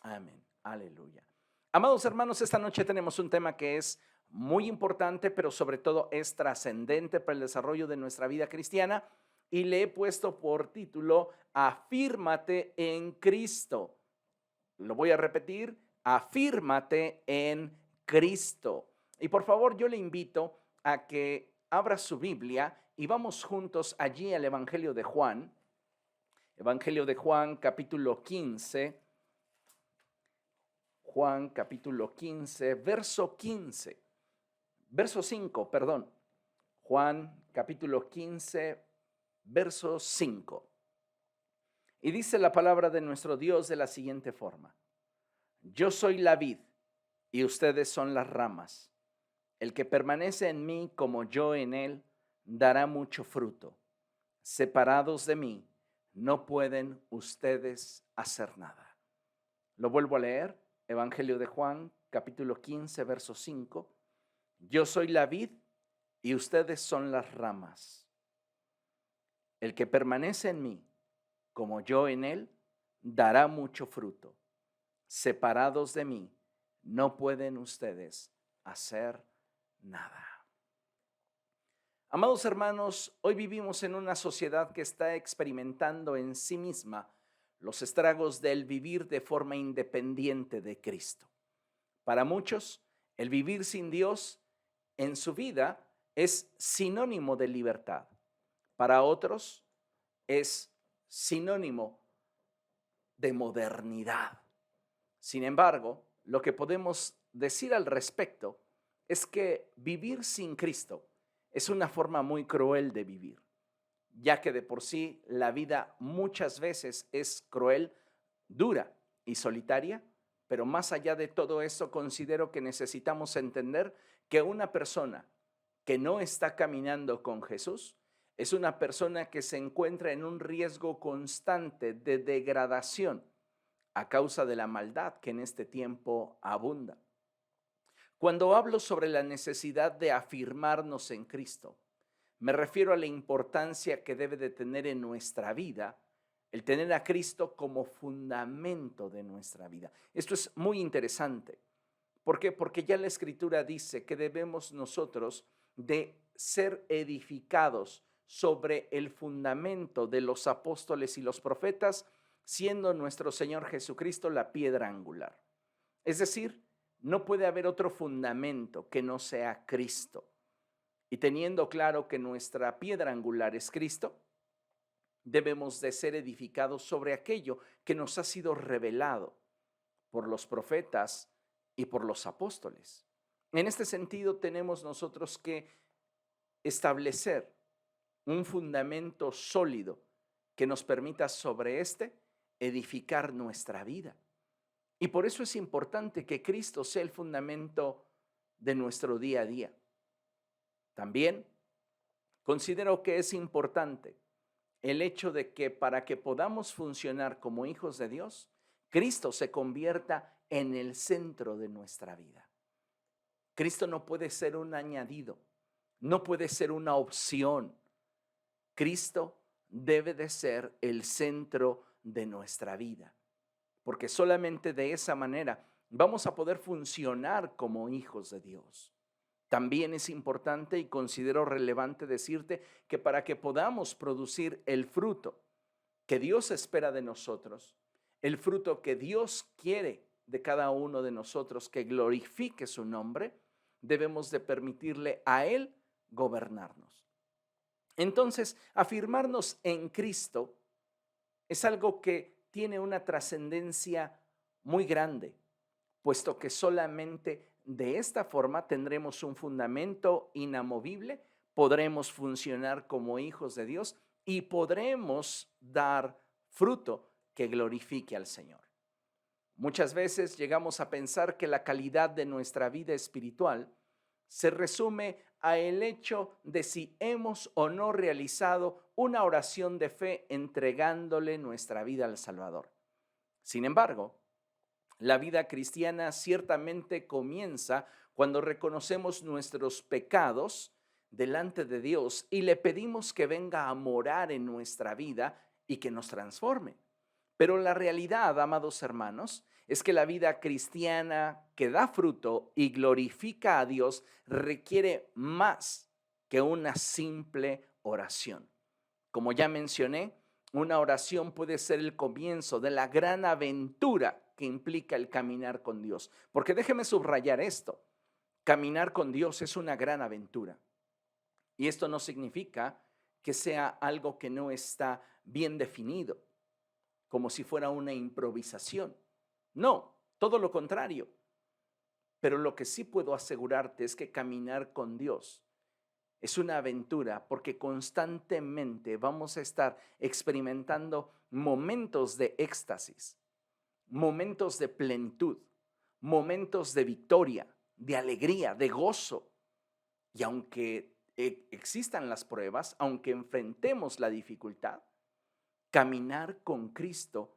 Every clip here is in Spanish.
Amén. Aleluya. Amados hermanos, esta noche tenemos un tema que es muy importante, pero sobre todo es trascendente para el desarrollo de nuestra vida cristiana y le he puesto por título Afírmate en Cristo. Lo voy a repetir, afírmate en Cristo. Y por favor, yo le invito a que abra su Biblia y vamos juntos allí al Evangelio de Juan capítulo 15. Juan capítulo 15, verso 5, perdón. Juan capítulo 15, verso 5. Y dice la palabra de nuestro Dios de la siguiente forma: Yo soy la vid y ustedes son las ramas. El que permanece en mí como yo en él, dará mucho fruto. Separados de mí, no pueden ustedes hacer nada. Lo vuelvo a leer. Evangelio de Juan, capítulo 15, verso 5. Yo soy la vid y ustedes son las ramas. El que permanece en mí, como yo en él, dará mucho fruto. Separados de mí, no pueden ustedes hacer nada. Amados hermanos, hoy vivimos en una sociedad que está experimentando en sí misma los estragos del vivir de forma independiente de Cristo. Para muchos, el vivir sin Dios en su vida es sinónimo de libertad. Para otros, es sinónimo de modernidad. Sin embargo, lo que podemos decir al respecto es que vivir sin Cristo es una forma muy cruel de vivir, ya que de por sí la vida muchas veces es cruel, dura y solitaria, pero más allá de todo eso considero que necesitamos entender que una persona que no está caminando con Jesús es una persona que se encuentra en un riesgo constante de degradación a causa de la maldad que en este tiempo abunda. Cuando hablo sobre la necesidad de afirmarnos en Cristo, me refiero a la importancia que debe de tener en nuestra vida el tener a Cristo como fundamento de nuestra vida. Esto es muy interesante. ¿Por qué? Porque ya la Escritura dice que debemos nosotros de ser edificados sobre el fundamento de los apóstoles y los profetas, siendo nuestro Señor Jesucristo la piedra angular. Es decir, no puede haber otro fundamento que no sea Cristo. Y teniendo claro que nuestra piedra angular es Cristo, debemos de ser edificados sobre aquello que nos ha sido revelado por los profetas y por los apóstoles. En este sentido, tenemos nosotros que establecer un fundamento sólido que nos permita sobre este edificar nuestra vida. Y por eso es importante que Cristo sea el fundamento de nuestro día a día. También considero que es importante el hecho de que para que podamos funcionar como hijos de Dios, Cristo se convierta en el centro de nuestra vida. Cristo no puede ser un añadido, no puede ser una opción. Cristo debe de ser el centro de nuestra vida, porque solamente de esa manera vamos a poder funcionar como hijos de Dios. También es importante y considero relevante decirte que para que podamos producir el fruto que Dios espera de nosotros, el fruto que Dios quiere de cada uno de nosotros, que glorifique su nombre, debemos de permitirle a Él gobernarnos. Entonces, afirmarnos en Cristo es algo que tiene una trascendencia muy grande, puesto que solamente de esta forma tendremos un fundamento inamovible, podremos funcionar como hijos de Dios y podremos dar fruto que glorifique al Señor. Muchas veces llegamos a pensar que la calidad de nuestra vida espiritual se resume a el hecho de si hemos o no realizado una oración de fe entregándole nuestra vida al Salvador. Sin embargo, la vida cristiana ciertamente comienza cuando reconocemos nuestros pecados delante de Dios y le pedimos que venga a morar en nuestra vida y que nos transforme. Pero la realidad, amados hermanos, es que la vida cristiana que da fruto y glorifica a Dios requiere más que una simple oración. Como ya mencioné, una oración puede ser el comienzo de la gran aventura que implica el caminar con Dios. Porque déjeme subrayar esto, caminar con Dios es una gran aventura. Y esto no significa que sea algo que no está bien definido, como si fuera una improvisación. No, todo lo contrario. Pero lo que sí puedo asegurarte es que caminar con Dios es una aventura porque constantemente vamos a estar experimentando momentos de éxtasis, momentos de plenitud, momentos de victoria, de alegría, de gozo. Y aunque existan las pruebas, aunque enfrentemos la dificultad, caminar con Cristo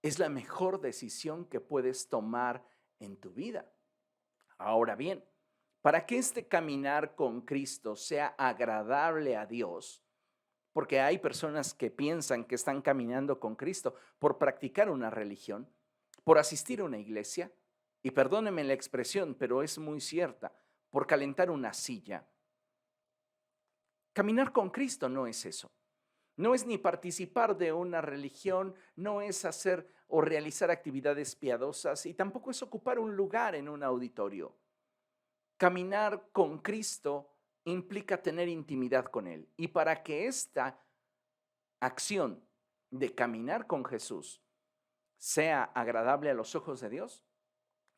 es la mejor decisión que puedes tomar en tu vida. Ahora bien, para que este caminar con Cristo sea agradable a Dios, porque hay personas que piensan que están caminando con Cristo por practicar una religión, por asistir a una iglesia, y perdónenme la expresión, pero es muy cierta, por calentar una silla. Caminar con Cristo no es eso. No es ni participar de una religión, no es hacer o realizar actividades piadosas y tampoco es ocupar un lugar en un auditorio. Caminar con Cristo implica tener intimidad con Él. Y para que esta acción de caminar con Jesús sea agradable a los ojos de Dios,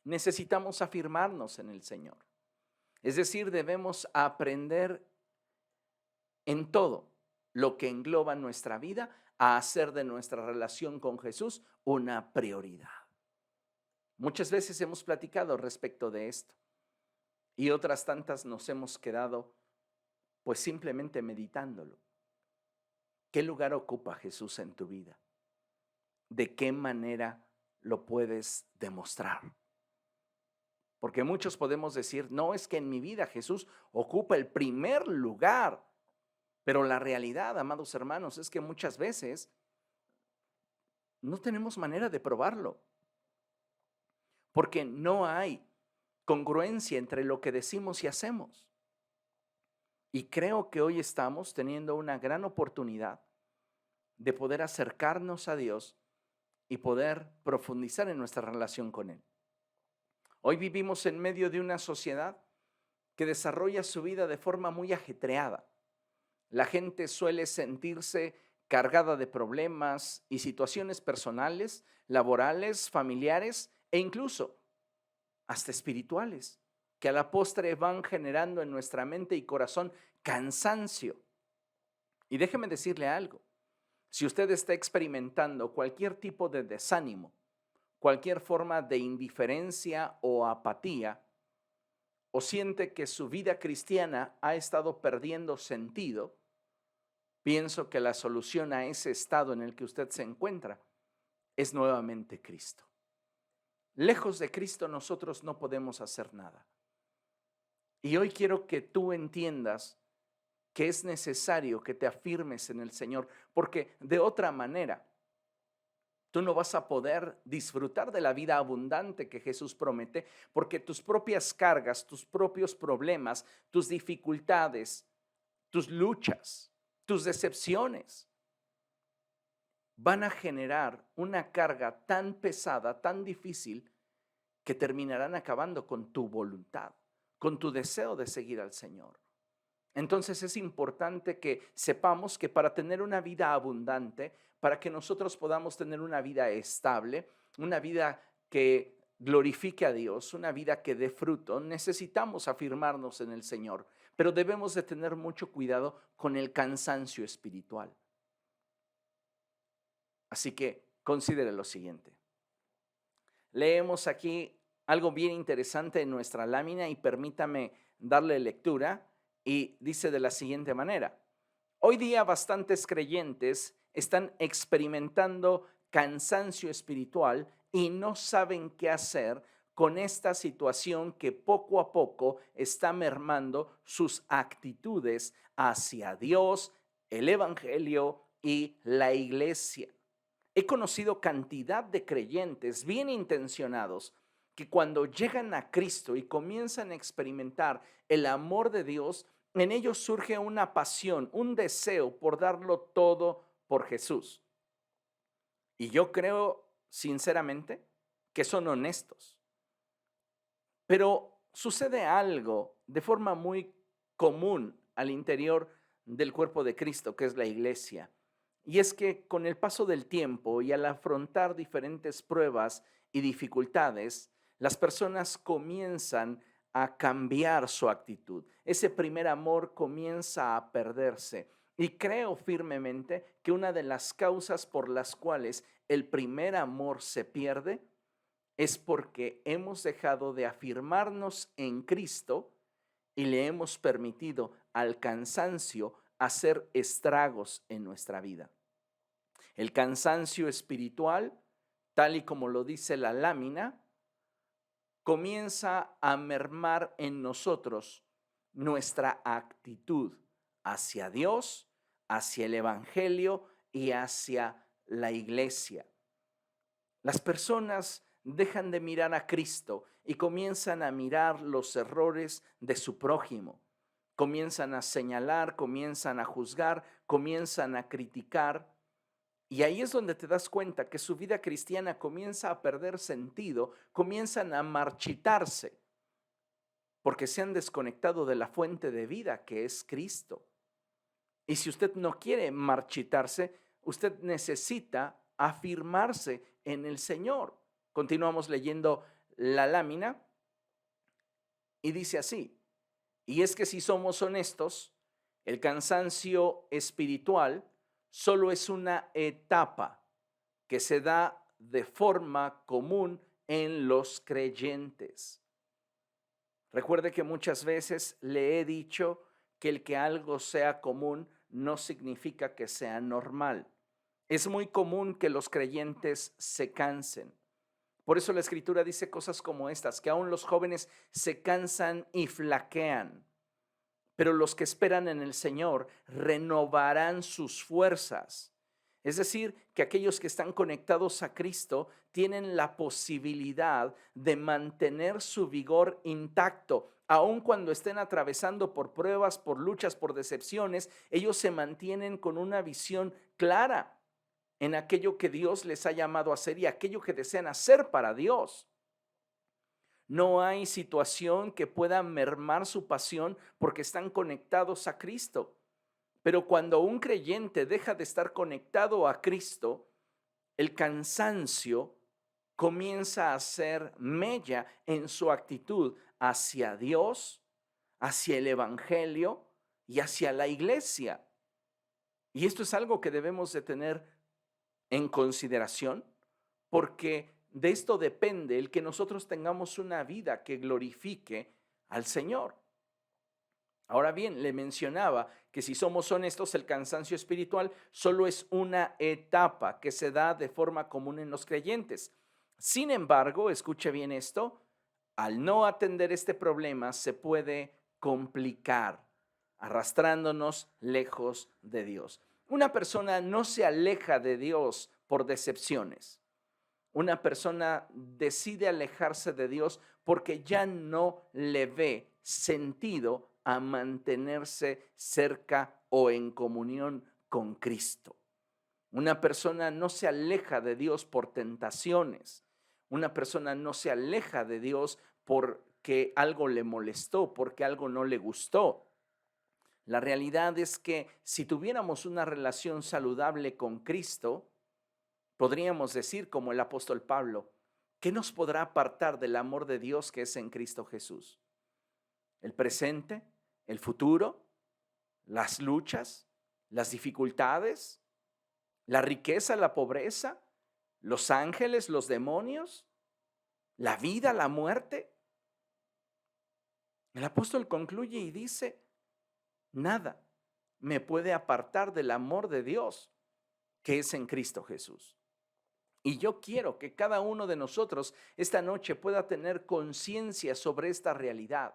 necesitamos afirmarnos en el Señor. Es decir, debemos aprender en todo lo que engloba nuestra vida a hacer de nuestra relación con Jesús una prioridad. Muchas veces hemos platicado respecto de esto y otras tantas nos hemos quedado pues simplemente meditándolo. ¿Qué lugar ocupa Jesús en tu vida? ¿De qué manera lo puedes demostrar? Porque muchos podemos decir, no, es que en mi vida Jesús ocupa el primer lugar. Pero la realidad, amados hermanos, es que muchas veces no tenemos manera de probarlo, porque no hay congruencia entre lo que decimos y hacemos. Y creo que hoy estamos teniendo una gran oportunidad de poder acercarnos a Dios y poder profundizar en nuestra relación con Él. Hoy vivimos en medio de una sociedad que desarrolla su vida de forma muy ajetreada. La gente suele sentirse cargada de problemas y situaciones personales, laborales, familiares e incluso hasta espirituales, que a la postre van generando en nuestra mente y corazón cansancio. Y déjeme decirle algo, si usted está experimentando cualquier tipo de desánimo, cualquier forma de indiferencia o apatía, o siente que su vida cristiana ha estado perdiendo sentido, pienso que la solución a ese estado en el que usted se encuentra es nuevamente Cristo. Lejos de Cristo nosotros no podemos hacer nada. Y hoy quiero que tú entiendas que es necesario que te afirmes en el Señor, porque de otra manera tú no vas a poder disfrutar de la vida abundante que Jesús promete, porque tus propias cargas, tus propios problemas, tus dificultades, tus luchas, tus decepciones van a generar una carga tan pesada, tan difícil, que terminarán acabando con tu voluntad, con tu deseo de seguir al Señor. Entonces es importante que sepamos que para tener una vida abundante, para que nosotros podamos tener una vida estable, una vida que glorifique a Dios, una vida que dé fruto, necesitamos afirmarnos en el Señor, pero debemos de tener mucho cuidado con el cansancio espiritual. Así que considere lo siguiente. Leemos aquí algo bien interesante en nuestra lámina y permítame darle lectura. Y dice de la siguiente manera: hoy día bastantes creyentes están experimentando cansancio espiritual y no saben qué hacer con esta situación que poco a poco está mermando sus actitudes hacia Dios, el Evangelio y la iglesia. He conocido cantidad de creyentes bien intencionados que cuando llegan a Cristo y comienzan a experimentar el amor de Dios, en ellos surge una pasión, un deseo por darlo todo por Jesús. Y yo creo sinceramente que son honestos. Pero sucede algo de forma muy común al interior del cuerpo de Cristo, que es la iglesia. Y es que con el paso del tiempo y al afrontar diferentes pruebas y dificultades, las personas comienzan a cambiar su actitud. Ese primer amor comienza a perderse. Y creo firmemente que una de las causas por las cuales el primer amor se pierde es porque hemos dejado de afirmarnos en Cristo y le hemos permitido al cansancio hacer estragos en nuestra vida. El cansancio espiritual, tal y como lo dice la lámina, comienza a mermar en nosotros nuestra actitud hacia Dios, hacia el Evangelio y hacia la iglesia. Las personas dejan de mirar a Cristo y comienzan a mirar los errores de su prójimo. Comienzan a señalar, comienzan a juzgar, comienzan a criticar. Y ahí es donde te das cuenta que su vida cristiana comienza a perder sentido, comienzan a marchitarse, porque se han desconectado de la fuente de vida que es Cristo. Y si usted no quiere marchitarse, usted necesita afirmarse en el Señor. Continuamos leyendo la lámina y dice así: y es que si somos honestos, el cansancio espiritual solo es una etapa que se da de forma común en los creyentes. Recuerde que muchas veces le he dicho que el que algo sea común no significa que sea normal. Es muy común que los creyentes se cansen. Por eso la Escritura dice cosas como estas, que aún los jóvenes se cansan y flaquean, pero los que esperan en el Señor renovarán sus fuerzas. Es decir, que aquellos que están conectados a Cristo tienen la posibilidad de mantener su vigor intacto. Aun cuando estén atravesando por pruebas, por luchas, por decepciones, ellos se mantienen con una visión clara en aquello que Dios les ha llamado a hacer y aquello que desean hacer para Dios. No hay situación que pueda mermar su pasión porque están conectados a Cristo. Pero cuando un creyente deja de estar conectado a Cristo, el cansancio comienza a hacer mella en su actitud hacia Dios, hacia el Evangelio y hacia la iglesia. Y esto es algo que debemos de tener en consideración, porque de esto depende el que nosotros tengamos una vida que glorifique al Señor. Ahora bien, le mencionaba que si somos honestos, el cansancio espiritual solo es una etapa que se da de forma común en los creyentes. Sin embargo, escuche bien esto, al no atender este problema se puede complicar, arrastrándonos lejos de Dios. Una persona no se aleja de Dios por decepciones. Una persona decide alejarse de Dios porque ya no le ve sentido a mantenerse cerca o en comunión con Cristo. Una persona no se aleja de Dios por tentaciones. Una persona no se aleja de Dios porque algo le molestó, porque algo no le gustó. La realidad es que si tuviéramos una relación saludable con Cristo, podríamos decir como el apóstol Pablo, ¿qué nos podrá apartar del amor de Dios que es en Cristo Jesús? ¿El presente? ¿El futuro? ¿Las luchas? ¿Las dificultades? ¿La riqueza? ¿La pobreza? ¿Los ángeles? ¿Los demonios? ¿La vida? ¿La muerte? El apóstol concluye y dice, nada me puede apartar del amor de Dios que es en Cristo Jesús. Y yo quiero que cada uno de nosotros esta noche pueda tener conciencia sobre esta realidad.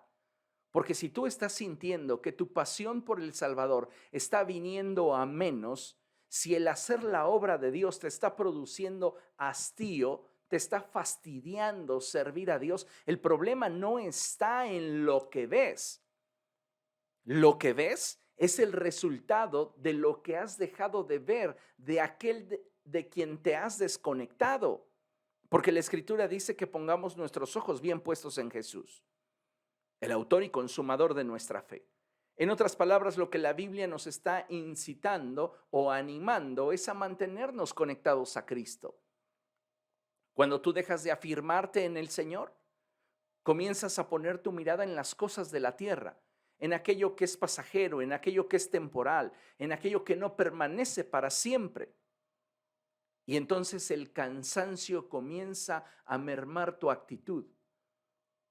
Porque si tú estás sintiendo que tu pasión por el Salvador está viniendo a menos, Si el hacer la obra de Dios te está produciendo hastío, te está fastidiando servir a Dios, el problema no está en lo que ves. Lo que ves es el resultado de lo que has dejado de ver, de aquel de quien te has desconectado. Porque la Escritura dice que pongamos nuestros ojos bien puestos en Jesús, el autor y consumador de nuestra fe. En otras palabras, lo que la Biblia nos está incitando o animando es a mantenernos conectados a Cristo. Cuando tú dejas de afirmarte en el Señor, comienzas a poner tu mirada en las cosas de la tierra, en aquello que es pasajero, en aquello que es temporal, en aquello que no permanece para siempre. Y entonces el cansancio comienza a mermar tu actitud,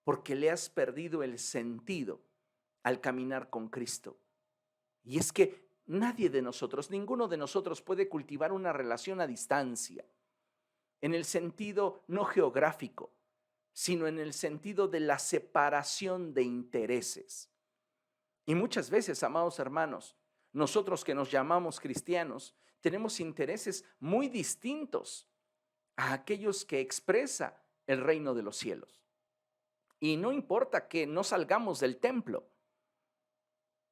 porque le has perdido el sentido al caminar con Cristo. Y es que nadie de nosotros, ninguno de nosotros puede cultivar una relación a distancia, en el sentido no geográfico, sino en el sentido de la separación de intereses. Y muchas veces, amados hermanos, nosotros que nos llamamos cristianos, tenemos intereses muy distintos a aquellos que expresa el reino de los cielos. Y no importa que no salgamos del templo,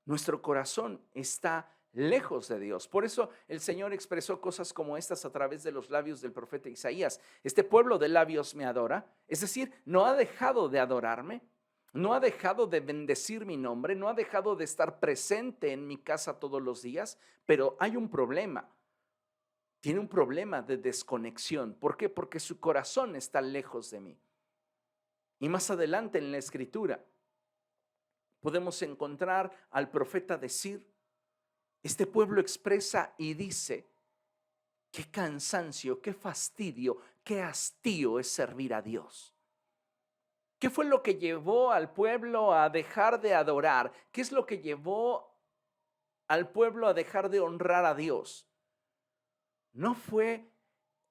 nuestro corazón está lejos de Dios. Por eso el Señor expresó cosas como estas a través de los labios del profeta Isaías. Este pueblo de labios me adora, es decir, no ha dejado de adorarme, no ha dejado de bendecir mi nombre, no ha dejado de estar presente en mi casa todos los días, pero hay un problema. Tiene un problema de desconexión. ¿Por qué? Porque su corazón está lejos de mí. Y más adelante en la Escritura podemos encontrar al profeta decir, este pueblo expresa y dice, qué cansancio, qué fastidio, qué hastío es servir a Dios. ¿Qué fue lo que llevó al pueblo a dejar de adorar? ¿Qué es lo que llevó al pueblo a dejar de honrar a Dios? ¿No fue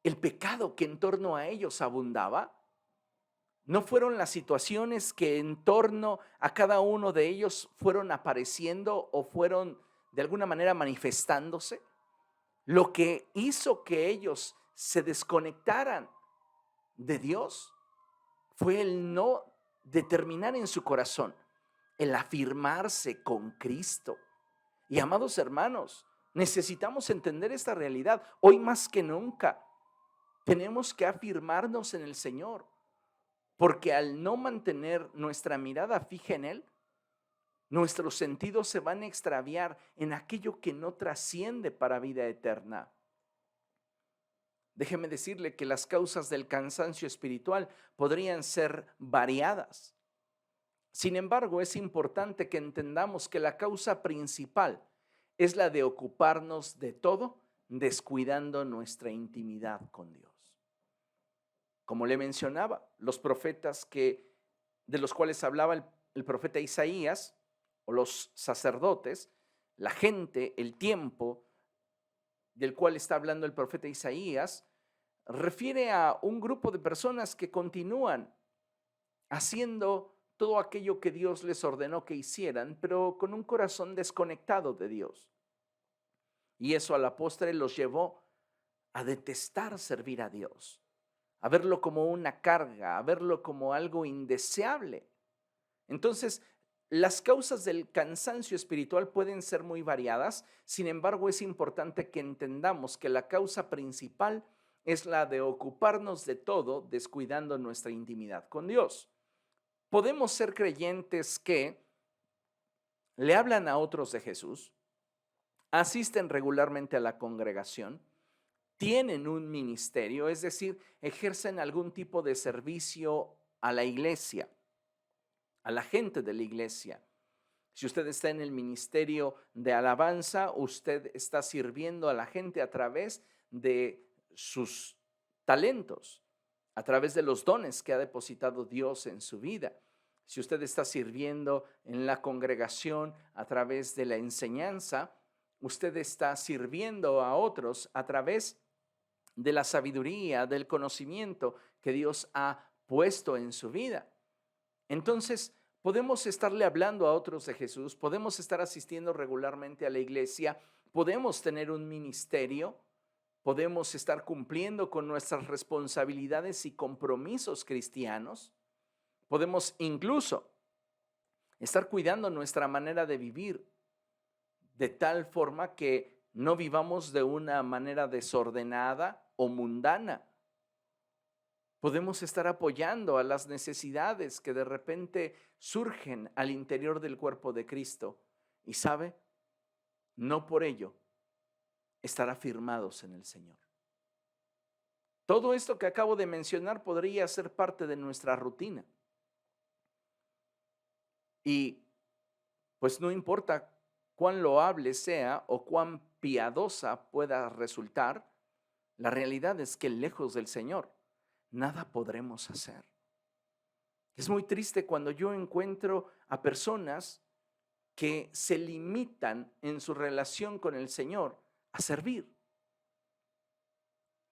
el pecado que en torno a ellos abundaba? ¿No fueron las situaciones que en torno a cada uno de ellos fueron apareciendo o fueron de alguna manera manifestándose? Lo que hizo que ellos se desconectaran de Dios fue el no determinar en su corazón, el afirmarse con Cristo. Y amados hermanos, necesitamos entender esta realidad. Hoy más que nunca tenemos que afirmarnos en el Señor, porque al no mantener nuestra mirada fija en Él, nuestros sentidos se van a extraviar en aquello que no trasciende para vida eterna. Déjeme decirle que las causas del cansancio espiritual podrían ser variadas. Sin embargo, es importante que entendamos que la causa principal es la de ocuparnos de todo, descuidando nuestra intimidad con Dios. Como le mencionaba, los profetas de los cuales hablaba el profeta Isaías, o los sacerdotes, la gente, el tiempo del cual está hablando el profeta Isaías, refiere a un grupo de personas que continúan haciendo todo aquello que Dios les ordenó que hicieran, pero con un corazón desconectado de Dios. Y eso a la postre los llevó a detestar servir a Dios, a verlo como una carga, a verlo como algo indeseable. Entonces, las causas del cansancio espiritual pueden ser muy variadas, sin embargo, es importante que entendamos que la causa principal es la de ocuparnos de todo, descuidando nuestra intimidad con Dios. Podemos ser creyentes que le hablan a otros de Jesús, asisten regularmente a la congregación, tienen un ministerio, es decir, ejercen algún tipo de servicio a la iglesia, a la gente de la iglesia. Si usted está en el ministerio de alabanza, usted está sirviendo a la gente a través de sus talentos, a través de los dones que ha depositado Dios en su vida. Si usted está sirviendo en la congregación a través de la enseñanza, usted está sirviendo a otros a través de la sabiduría, del conocimiento que Dios ha puesto en su vida. Entonces, podemos estarle hablando a otros de Jesús, podemos estar asistiendo regularmente a la iglesia, podemos tener un ministerio, podemos estar cumpliendo con nuestras responsabilidades y compromisos cristianos, podemos incluso estar cuidando nuestra manera de vivir de tal forma que no vivamos de una manera desordenada o mundana. Podemos estar apoyando a las necesidades que de repente surgen al interior del cuerpo de Cristo. Y sabe, no por ello estar afirmados en el Señor. Todo esto que acabo de mencionar podría ser parte de nuestra rutina. Y pues no importa cuán loable sea o cuán piadosa pueda resultar, la realidad es que lejos del Señor nada podremos hacer. Es muy triste cuando yo encuentro a personas que se limitan en su relación con el Señor a servir.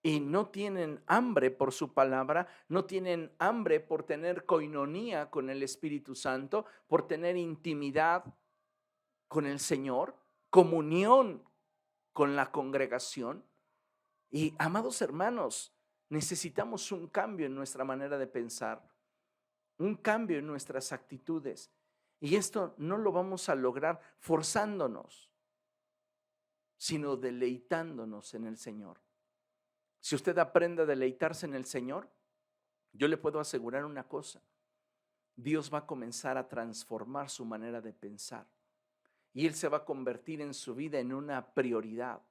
Y no tienen hambre por su palabra, no tienen hambre por tener coinonía con el Espíritu Santo, por tener intimidad con el Señor, comunión con la congregación. Y amados hermanos, necesitamos un cambio en nuestra manera de pensar, un cambio en nuestras actitudes. Y esto no lo vamos a lograr forzándonos, sino deleitándonos en el Señor. Si usted aprende a deleitarse en el Señor, yo le puedo asegurar una cosa: Dios va a comenzar a transformar su manera de pensar y Él se va a convertir en su vida en una prioridad,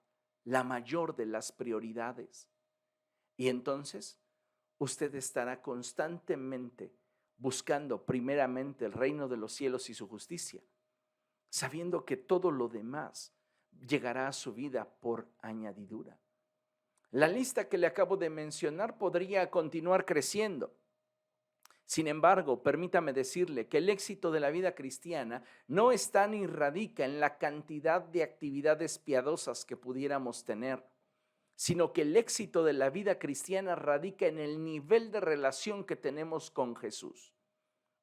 la mayor de las prioridades. Y entonces usted estará constantemente buscando primeramente el reino de los cielos y su justicia, sabiendo que todo lo demás llegará a su vida por añadidura. La lista que le acabo de mencionar podría continuar creciendo. Sin embargo, permítame decirle que el éxito de la vida cristiana no está ni radica en la cantidad de actividades piadosas que pudiéramos tener, sino que el éxito de la vida cristiana radica en el nivel de relación que tenemos con Jesús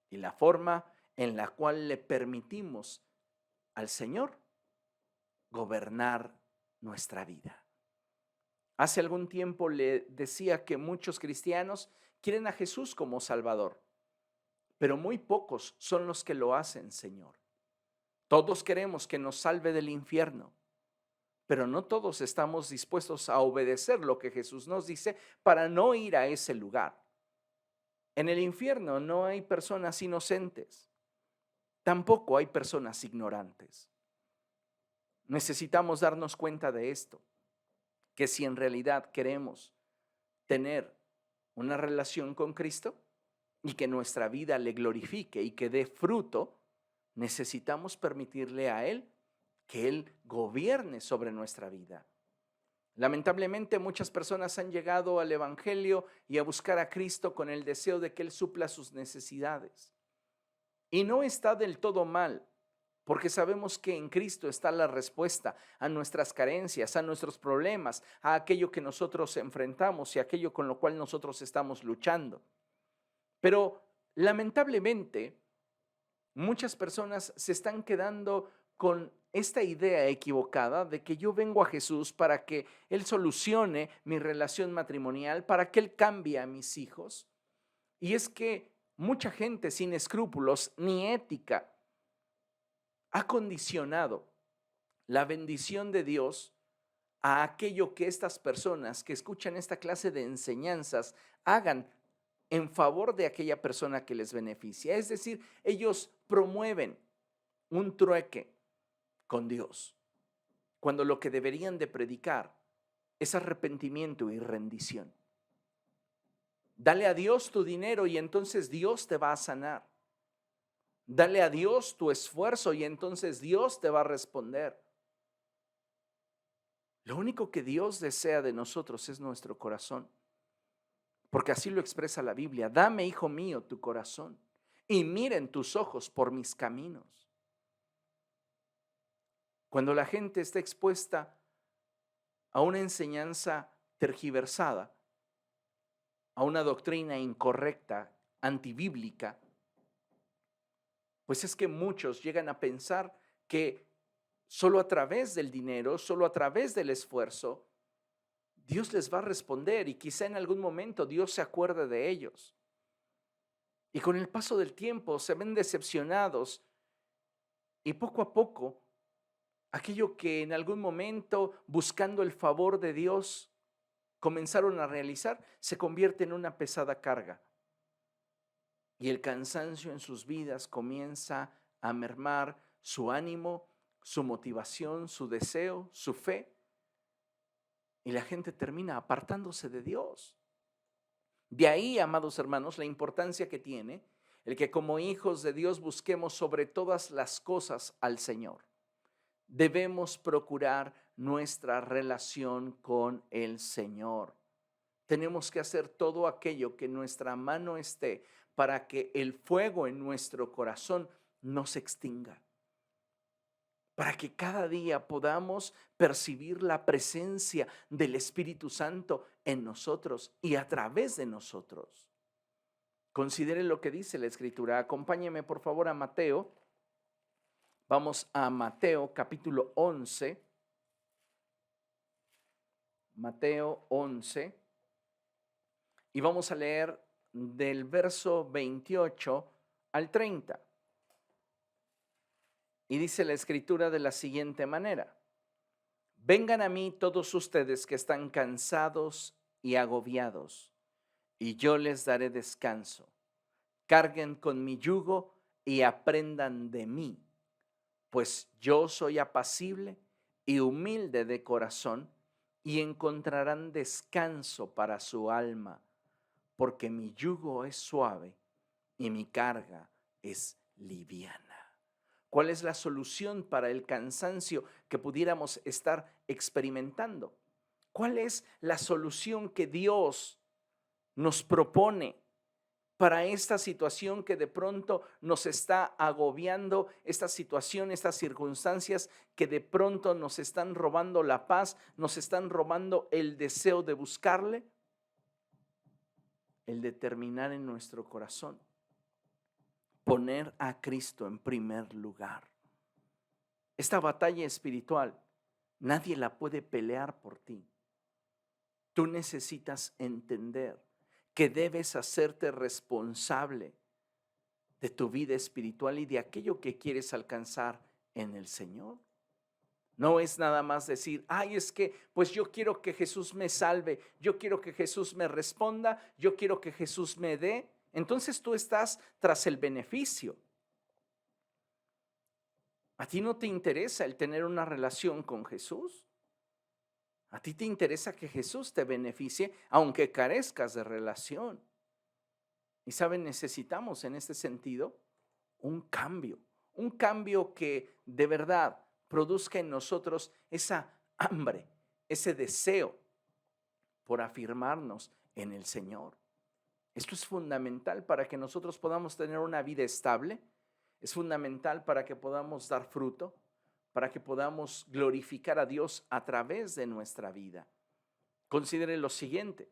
y la forma en la cual le permitimos al Señor gobernar nuestra vida. Hace algún tiempo le decía que muchos cristianos quieren a Jesús como Salvador, pero muy pocos son los que lo hacen, Señor. Todos queremos que nos salve del infierno, pero no todos estamos dispuestos a obedecer lo que Jesús nos dice para no ir a ese lugar. En el infierno no hay personas inocentes, tampoco hay personas ignorantes. Necesitamos darnos cuenta de esto, que si en realidad queremos tener una relación con Cristo y que nuestra vida le glorifique y que dé fruto, necesitamos permitirle a Él que Él gobierne sobre nuestra vida. Lamentablemente muchas personas han llegado al Evangelio y a buscar a Cristo con el deseo de que Él supla sus necesidades. Y no está del todo mal, porque sabemos que en Cristo está la respuesta a nuestras carencias, a nuestros problemas, a aquello que nosotros enfrentamos y aquello con lo cual nosotros estamos luchando. Pero lamentablemente, muchas personas se están quedando con esta idea equivocada de que yo vengo a Jesús para que Él solucione mi relación matrimonial, para que Él cambie a mis hijos. Y es que mucha gente sin escrúpulos ni ética ha condicionado la bendición de Dios a aquello que estas personas que escuchan esta clase de enseñanzas hagan en favor de aquella persona que les beneficia. Es decir, ellos promueven un trueque con Dios, cuando lo que deberían de predicar es arrepentimiento y rendición. Dale a Dios tu dinero y entonces Dios te va a sanar. Dale a Dios tu esfuerzo y entonces Dios te va a responder. Lo único que Dios desea de nosotros es nuestro corazón, porque así lo expresa la Biblia. Dame, hijo mío, tu corazón y miren tus ojos por mis caminos. Cuando la gente está expuesta a una enseñanza tergiversada, a una doctrina incorrecta, antibíblica, pues es que muchos llegan a pensar que solo a través del dinero, solo a través del esfuerzo, Dios les va a responder y quizá en algún momento Dios se acuerde de ellos. Y con el paso del tiempo se ven decepcionados y poco a poco aquello que en algún momento, buscando el favor de Dios, comenzaron a realizar, se convierte en una pesada carga. Y el cansancio en sus vidas comienza a mermar su ánimo, su motivación, su deseo, su fe. Y la gente termina apartándose de Dios. De ahí, amados hermanos, la importancia que tiene el que como hijos de Dios busquemos sobre todas las cosas al Señor. Debemos procurar nuestra relación con el Señor. Tenemos que hacer todo aquello que en nuestra mano esté para que el fuego en nuestro corazón no se extinga, para que cada día podamos percibir la presencia del Espíritu Santo en nosotros y a través de nosotros. Considere lo que dice la Escritura. Acompáñeme por favor a Mateo. Vamos a Mateo capítulo 11. Mateo 11. Y vamos a leer del verso 28 al 30. Y dice la Escritura de la siguiente manera: vengan a mí todos ustedes que están cansados y agobiados, y yo les daré descanso. Carguen con mi yugo y aprendan de mí, pues yo soy apacible y humilde de corazón, y encontrarán descanso para su alma, porque mi yugo es suave y mi carga es liviana. ¿Cuál es la solución para el cansancio que pudiéramos estar experimentando? ¿Cuál es la solución que Dios nos propone para esta situación que de pronto nos está agobiando, esta situación, estas circunstancias que de pronto nos están robando la paz, nos están robando el deseo de buscarle? El determinar en nuestro corazón poner a Cristo en primer lugar. Esta batalla espiritual nadie la puede pelear por ti. Tú necesitas entender que debes hacerte responsable de tu vida espiritual y de aquello que quieres alcanzar en el Señor. No es nada más decir, ay, es que pues yo quiero que Jesús me salve, yo quiero que Jesús me responda, yo quiero que Jesús me dé. Entonces tú estás tras el beneficio. ¿A ti no te interesa el tener una relación con Jesús? ¿A ti te interesa que Jesús te beneficie aunque carezcas de relación? Y saben, necesitamos en este sentido un cambio que de verdad produzca en nosotros esa hambre, ese deseo por afirmarnos en el Señor. Esto es fundamental para que nosotros podamos tener una vida estable, es fundamental para que podamos dar fruto, para que podamos glorificar a Dios a través de nuestra vida. Considere lo siguiente.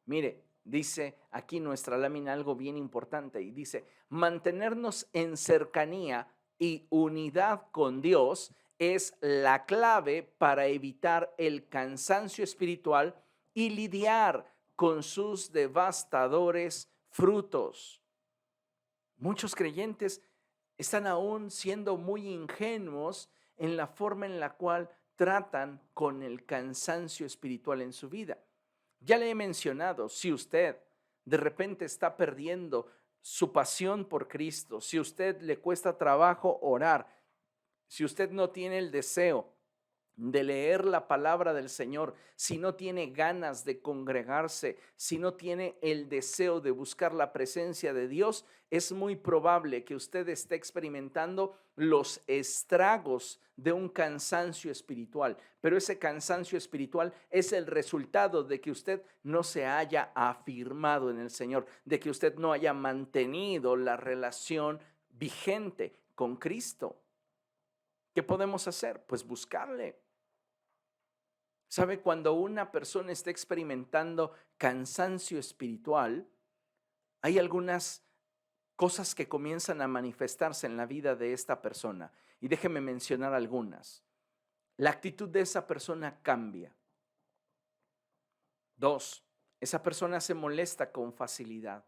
Mire, dice aquí nuestra lámina algo bien importante y dice, mantenernos en cercanía y unidad con Dios es la clave para evitar el cansancio espiritual y lidiar con sus devastadores frutos. Muchos creyentes están aún siendo muy ingenuos en la forma en la cual tratan con el cansancio espiritual en su vida. Ya le he mencionado, si usted de repente está perdiendo su pasión por Cristo, si usted le cuesta trabajo orar, si usted no tiene el deseo de leer la palabra del Señor, si no tiene ganas de congregarse, si no tiene el deseo de buscar la presencia de Dios, es muy probable que usted esté experimentando los estragos de un cansancio espiritual. Pero ese cansancio espiritual es el resultado de que usted no se haya afirmado en el Señor, de que usted no haya mantenido la relación vigente con Cristo. ¿Qué podemos hacer? Pues buscarle. ¿Sabe? Cuando una persona está experimentando cansancio espiritual, hay algunas cosas que comienzan a manifestarse en la vida de esta persona. Y déjeme mencionar algunas. La actitud de esa persona cambia. 2, esa persona se molesta con facilidad.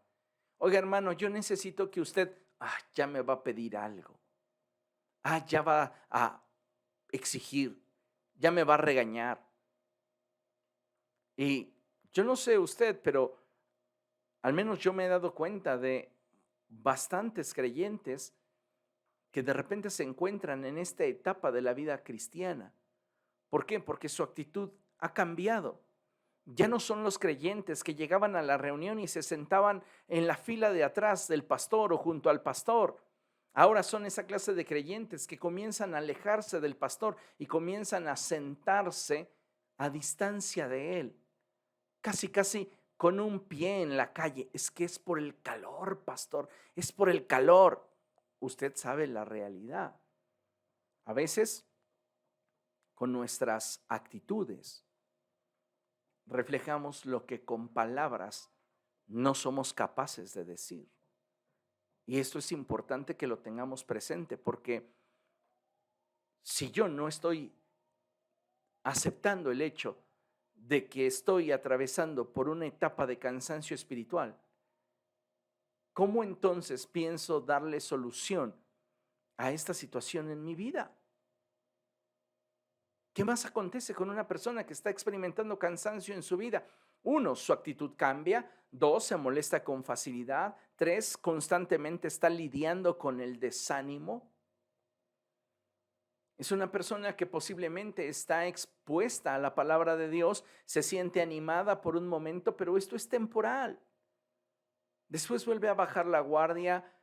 Oiga, hermano, yo necesito que usted, ya me va a pedir algo. Ya va a exigir, ya me va a regañar. Y yo no sé usted, pero al menos yo me he dado cuenta de bastantes creyentes que de repente se encuentran en esta etapa de la vida cristiana. ¿Por qué? Porque su actitud ha cambiado. Ya no son los creyentes que llegaban a la reunión y se sentaban en la fila de atrás del pastor o junto al pastor. Ahora son esa clase de creyentes que comienzan a alejarse del pastor y comienzan a sentarse a distancia de él, casi con un pie en la calle. Es que es por el calor, pastor, es por el calor. Usted sabe la realidad. A veces, con nuestras actitudes, reflejamos lo que con palabras no somos capaces de decir. Y esto es importante que lo tengamos presente, porque si yo no estoy aceptando el hecho de que estoy atravesando por una etapa de cansancio espiritual, ¿cómo entonces pienso darle solución a esta situación en mi vida? ¿Qué más acontece con una persona que está experimentando cansancio en su vida? 1, su actitud cambia. 2, se molesta con facilidad. 3, constantemente está lidiando con el desánimo. Es una persona que posiblemente está expuesta a la palabra de Dios, se siente animada por un momento, pero esto es temporal. Después vuelve a bajar la guardia,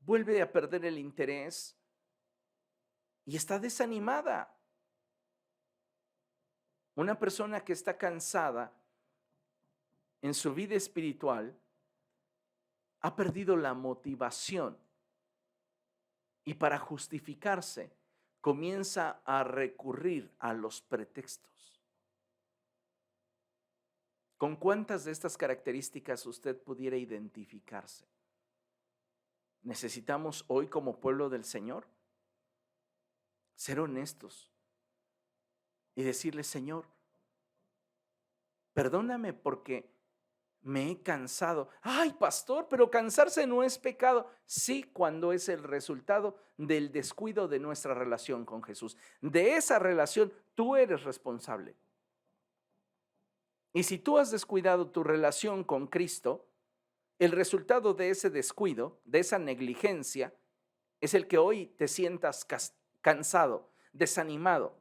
vuelve a perder el interés y está desanimada. Una persona que está cansada en su vida espiritual ha perdido la motivación y para justificarse comienza a recurrir a los pretextos. ¿Con cuántas de estas características usted pudiera identificarse? Necesitamos hoy, como pueblo del Señor, ser honestos y decirle: Señor, perdóname porque me he cansado. Ay, pastor, pero cansarse no es pecado. Sí, cuando es el resultado del descuido de nuestra relación con Jesús. De esa relación tú eres responsable. Y si tú has descuidado tu relación con Cristo, el resultado de ese descuido, de esa negligencia, es el que hoy te sientas cansado, desanimado,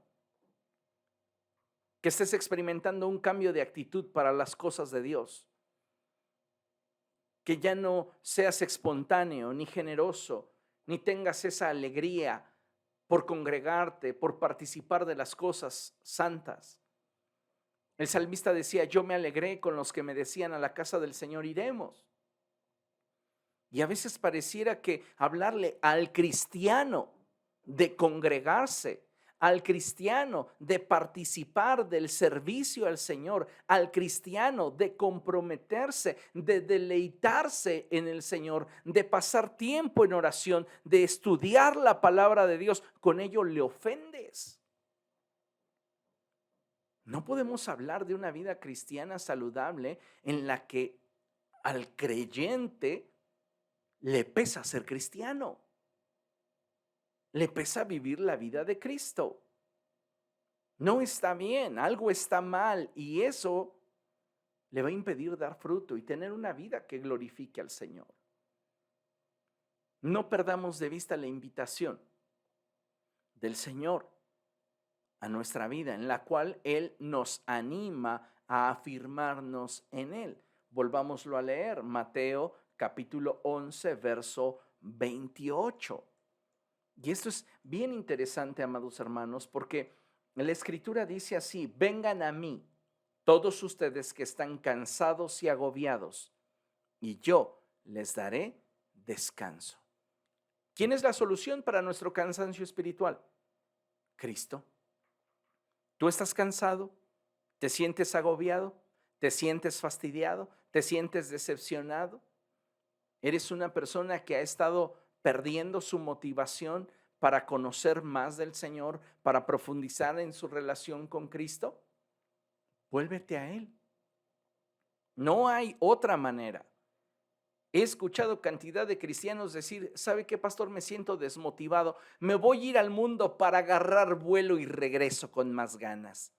que estés experimentando un cambio de actitud para las cosas de Dios, que ya no seas espontáneo ni generoso, ni tengas esa alegría por congregarte, por participar de las cosas santas. El salmista decía: yo me alegré con los que me decían, a la casa del Señor iremos. Y a veces pareciera que hablarle al cristiano de congregarse, al cristiano de participar del servicio al Señor, al cristiano de comprometerse, de deleitarse en el Señor, de pasar tiempo en oración, de estudiar la palabra de Dios, con ello le ofendes. No podemos hablar de una vida cristiana saludable en la que al creyente le pesa ser cristiano. Le pesa vivir la vida de Cristo. No está bien, algo está mal, y eso le va a impedir dar fruto y tener una vida que glorifique al Señor. No perdamos de vista la invitación del Señor a nuestra vida, en la cual Él nos anima a afirmarnos en Él. Volvámoslo a leer, Mateo capítulo 11, verso 28. Y esto es bien interesante, amados hermanos, porque la Escritura dice así: vengan a mí todos ustedes que están cansados y agobiados, y yo les daré descanso. ¿Quién es la solución para nuestro cansancio espiritual? Cristo. ¿Tú estás cansado? ¿Te sientes agobiado? ¿Te sientes fastidiado? ¿Te sientes decepcionado? ¿Eres una persona que ha estado perdiendo su motivación para conocer más del Señor, para profundizar en su relación con Cristo? Vuélvete a Él. No hay otra manera. He escuchado cantidad de cristianos decir, ¿sabe qué, pastor? Me siento desmotivado. Me voy a ir al mundo para agarrar vuelo y regreso con más ganas.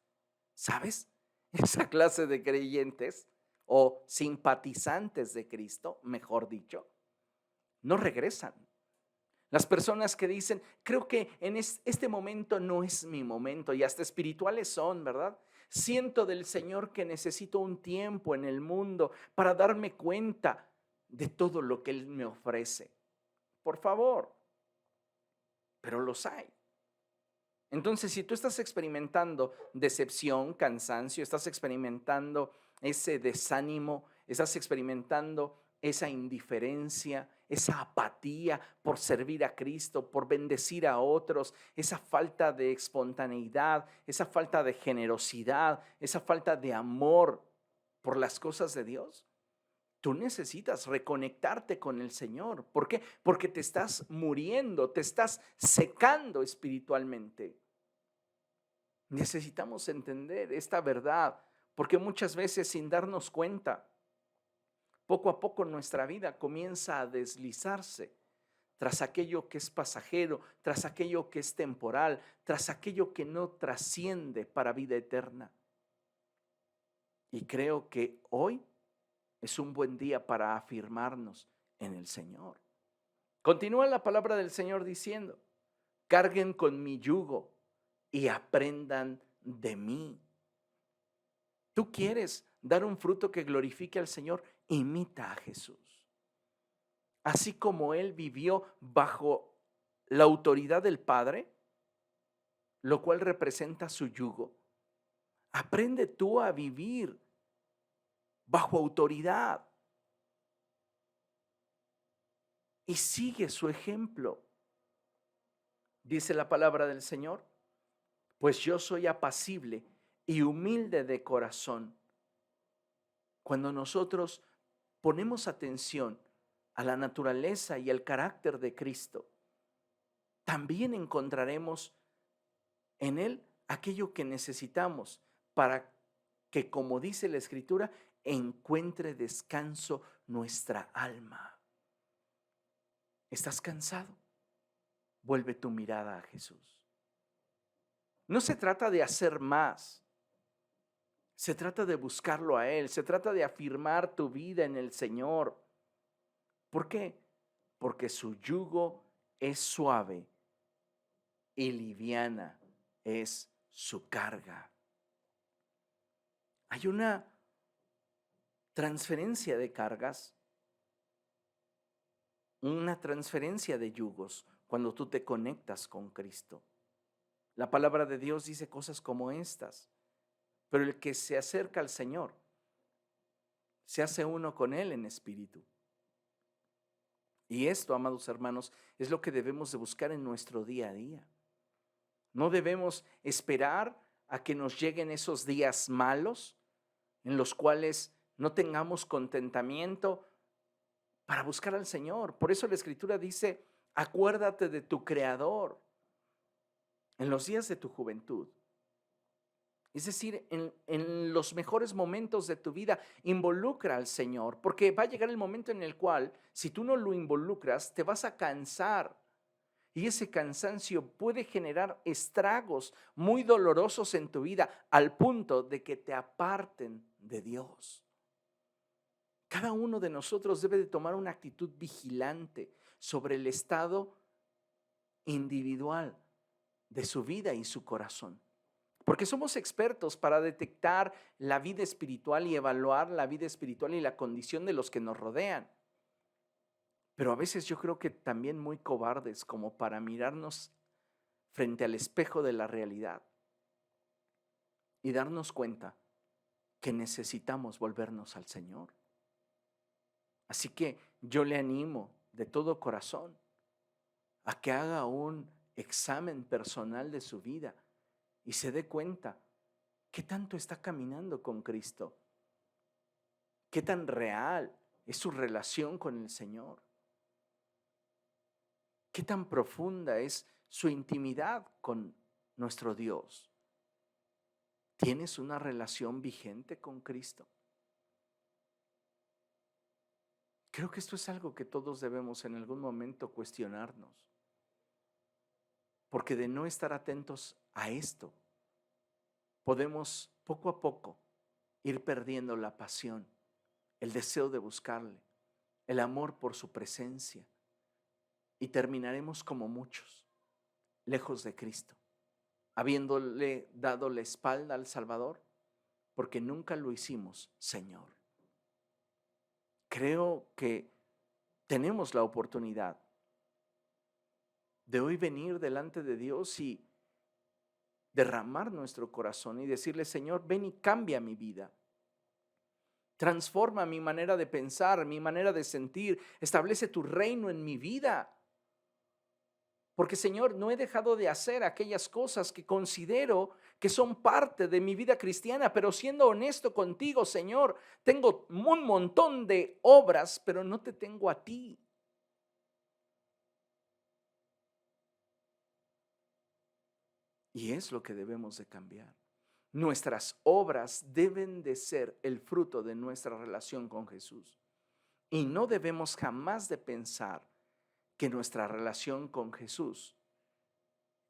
¿Sabes? Esa clase de creyentes o simpatizantes de Cristo, mejor dicho, no regresan. Las personas que dicen, creo que en este momento no es mi momento, y hasta espirituales son, ¿verdad? Siento del Señor que necesito un tiempo en el mundo para darme cuenta de todo lo que Él me ofrece. Por favor, pero los hay. Entonces, si tú estás experimentando decepción, cansancio, estás experimentando ese desánimo, estás experimentando esa indiferencia, esa apatía por servir a Cristo, por bendecir a otros, esa falta de espontaneidad, esa falta de generosidad, esa falta de amor por las cosas de Dios, tú necesitas reconectarte con el Señor. ¿Por qué? Porque te estás muriendo, te estás secando espiritualmente. Necesitamos entender esta verdad, porque muchas veces sin darnos cuenta, poco a poco nuestra vida comienza a deslizarse tras aquello que es pasajero, tras aquello que es temporal, tras aquello que no trasciende para vida eterna. Y creo que hoy es un buen día para afirmarnos en el Señor. Continúa la palabra del Señor diciendo, carguen con mi yugo y aprendan de mí. ¿Tú quieres dar un fruto que glorifique al Señor? Imita a Jesús. Así como Él vivió bajo la autoridad del Padre, lo cual representa su yugo, aprende tú a vivir bajo autoridad y sigue su ejemplo. Dice la palabra del Señor, pues yo soy apacible y humilde de corazón. Cuando nosotros ponemos atención a la naturaleza y el carácter de Cristo, también encontraremos en Él aquello que necesitamos para que, como dice la Escritura, encuentre descanso nuestra alma. ¿Estás cansado? Vuelve tu mirada a Jesús. No se trata de hacer más, se trata de buscarlo a Él, se trata de afirmar tu vida en el Señor. ¿Por qué? Porque su yugo es suave y liviana es su carga. Hay una transferencia de cargas, una transferencia de yugos cuando tú te conectas con Cristo. La palabra de Dios dice cosas como estas, pero el que se acerca al Señor se hace uno con Él en espíritu. Y esto, amados hermanos, es lo que debemos de buscar en nuestro día a día. No debemos esperar a que nos lleguen esos días malos en los cuales no tengamos contentamiento para buscar al Señor. Por eso la Escritura dice, acuérdate de tu Creador en los días de tu juventud. Es decir, en los mejores momentos de tu vida, involucra al Señor, porque va a llegar el momento en el cual, si tú no lo involucras, te vas a cansar. Y ese cansancio puede generar estragos muy dolorosos en tu vida, al punto de que te aparten de Dios. Cada uno de nosotros debe de tomar una actitud vigilante sobre el estado individual de su vida y su corazón. Porque somos expertos para detectar la vida espiritual y evaluar la vida espiritual y la condición de los que nos rodean. Pero a veces yo creo que también muy cobardes como para mirarnos frente al espejo de la realidad y darnos cuenta que necesitamos volvernos al Señor. Así que yo le animo de todo corazón a que haga un examen personal de su vida y se dé cuenta qué tanto está caminando con Cristo, qué tan real es su relación con el Señor. ¿Qué tan profunda es su intimidad con nuestro Dios? ¿Tienes una relación vigente con Cristo? Creo que esto es algo que todos debemos en algún momento cuestionarnos, porque de no estar atentos a esto, podemos poco a poco ir perdiendo la pasión, el deseo de buscarle, el amor por su presencia, y terminaremos como muchos, lejos de Cristo, habiéndole dado la espalda al Salvador, porque nunca lo hicimos Señor. Creo que tenemos la oportunidad de hoy venir delante de Dios y derramar nuestro corazón y decirle: Señor, ven y cambia mi vida. Transforma mi manera de pensar, mi manera de sentir. Establece tu reino en mi vida. Porque, Señor, no he dejado de hacer aquellas cosas que considero que son parte de mi vida cristiana, pero siendo honesto contigo, Señor, tengo un montón de obras, pero no te tengo a ti. Y es lo que debemos de cambiar. Nuestras obras deben de ser el fruto de nuestra relación con Jesús. Y no debemos jamás de pensar que nuestra relación con Jesús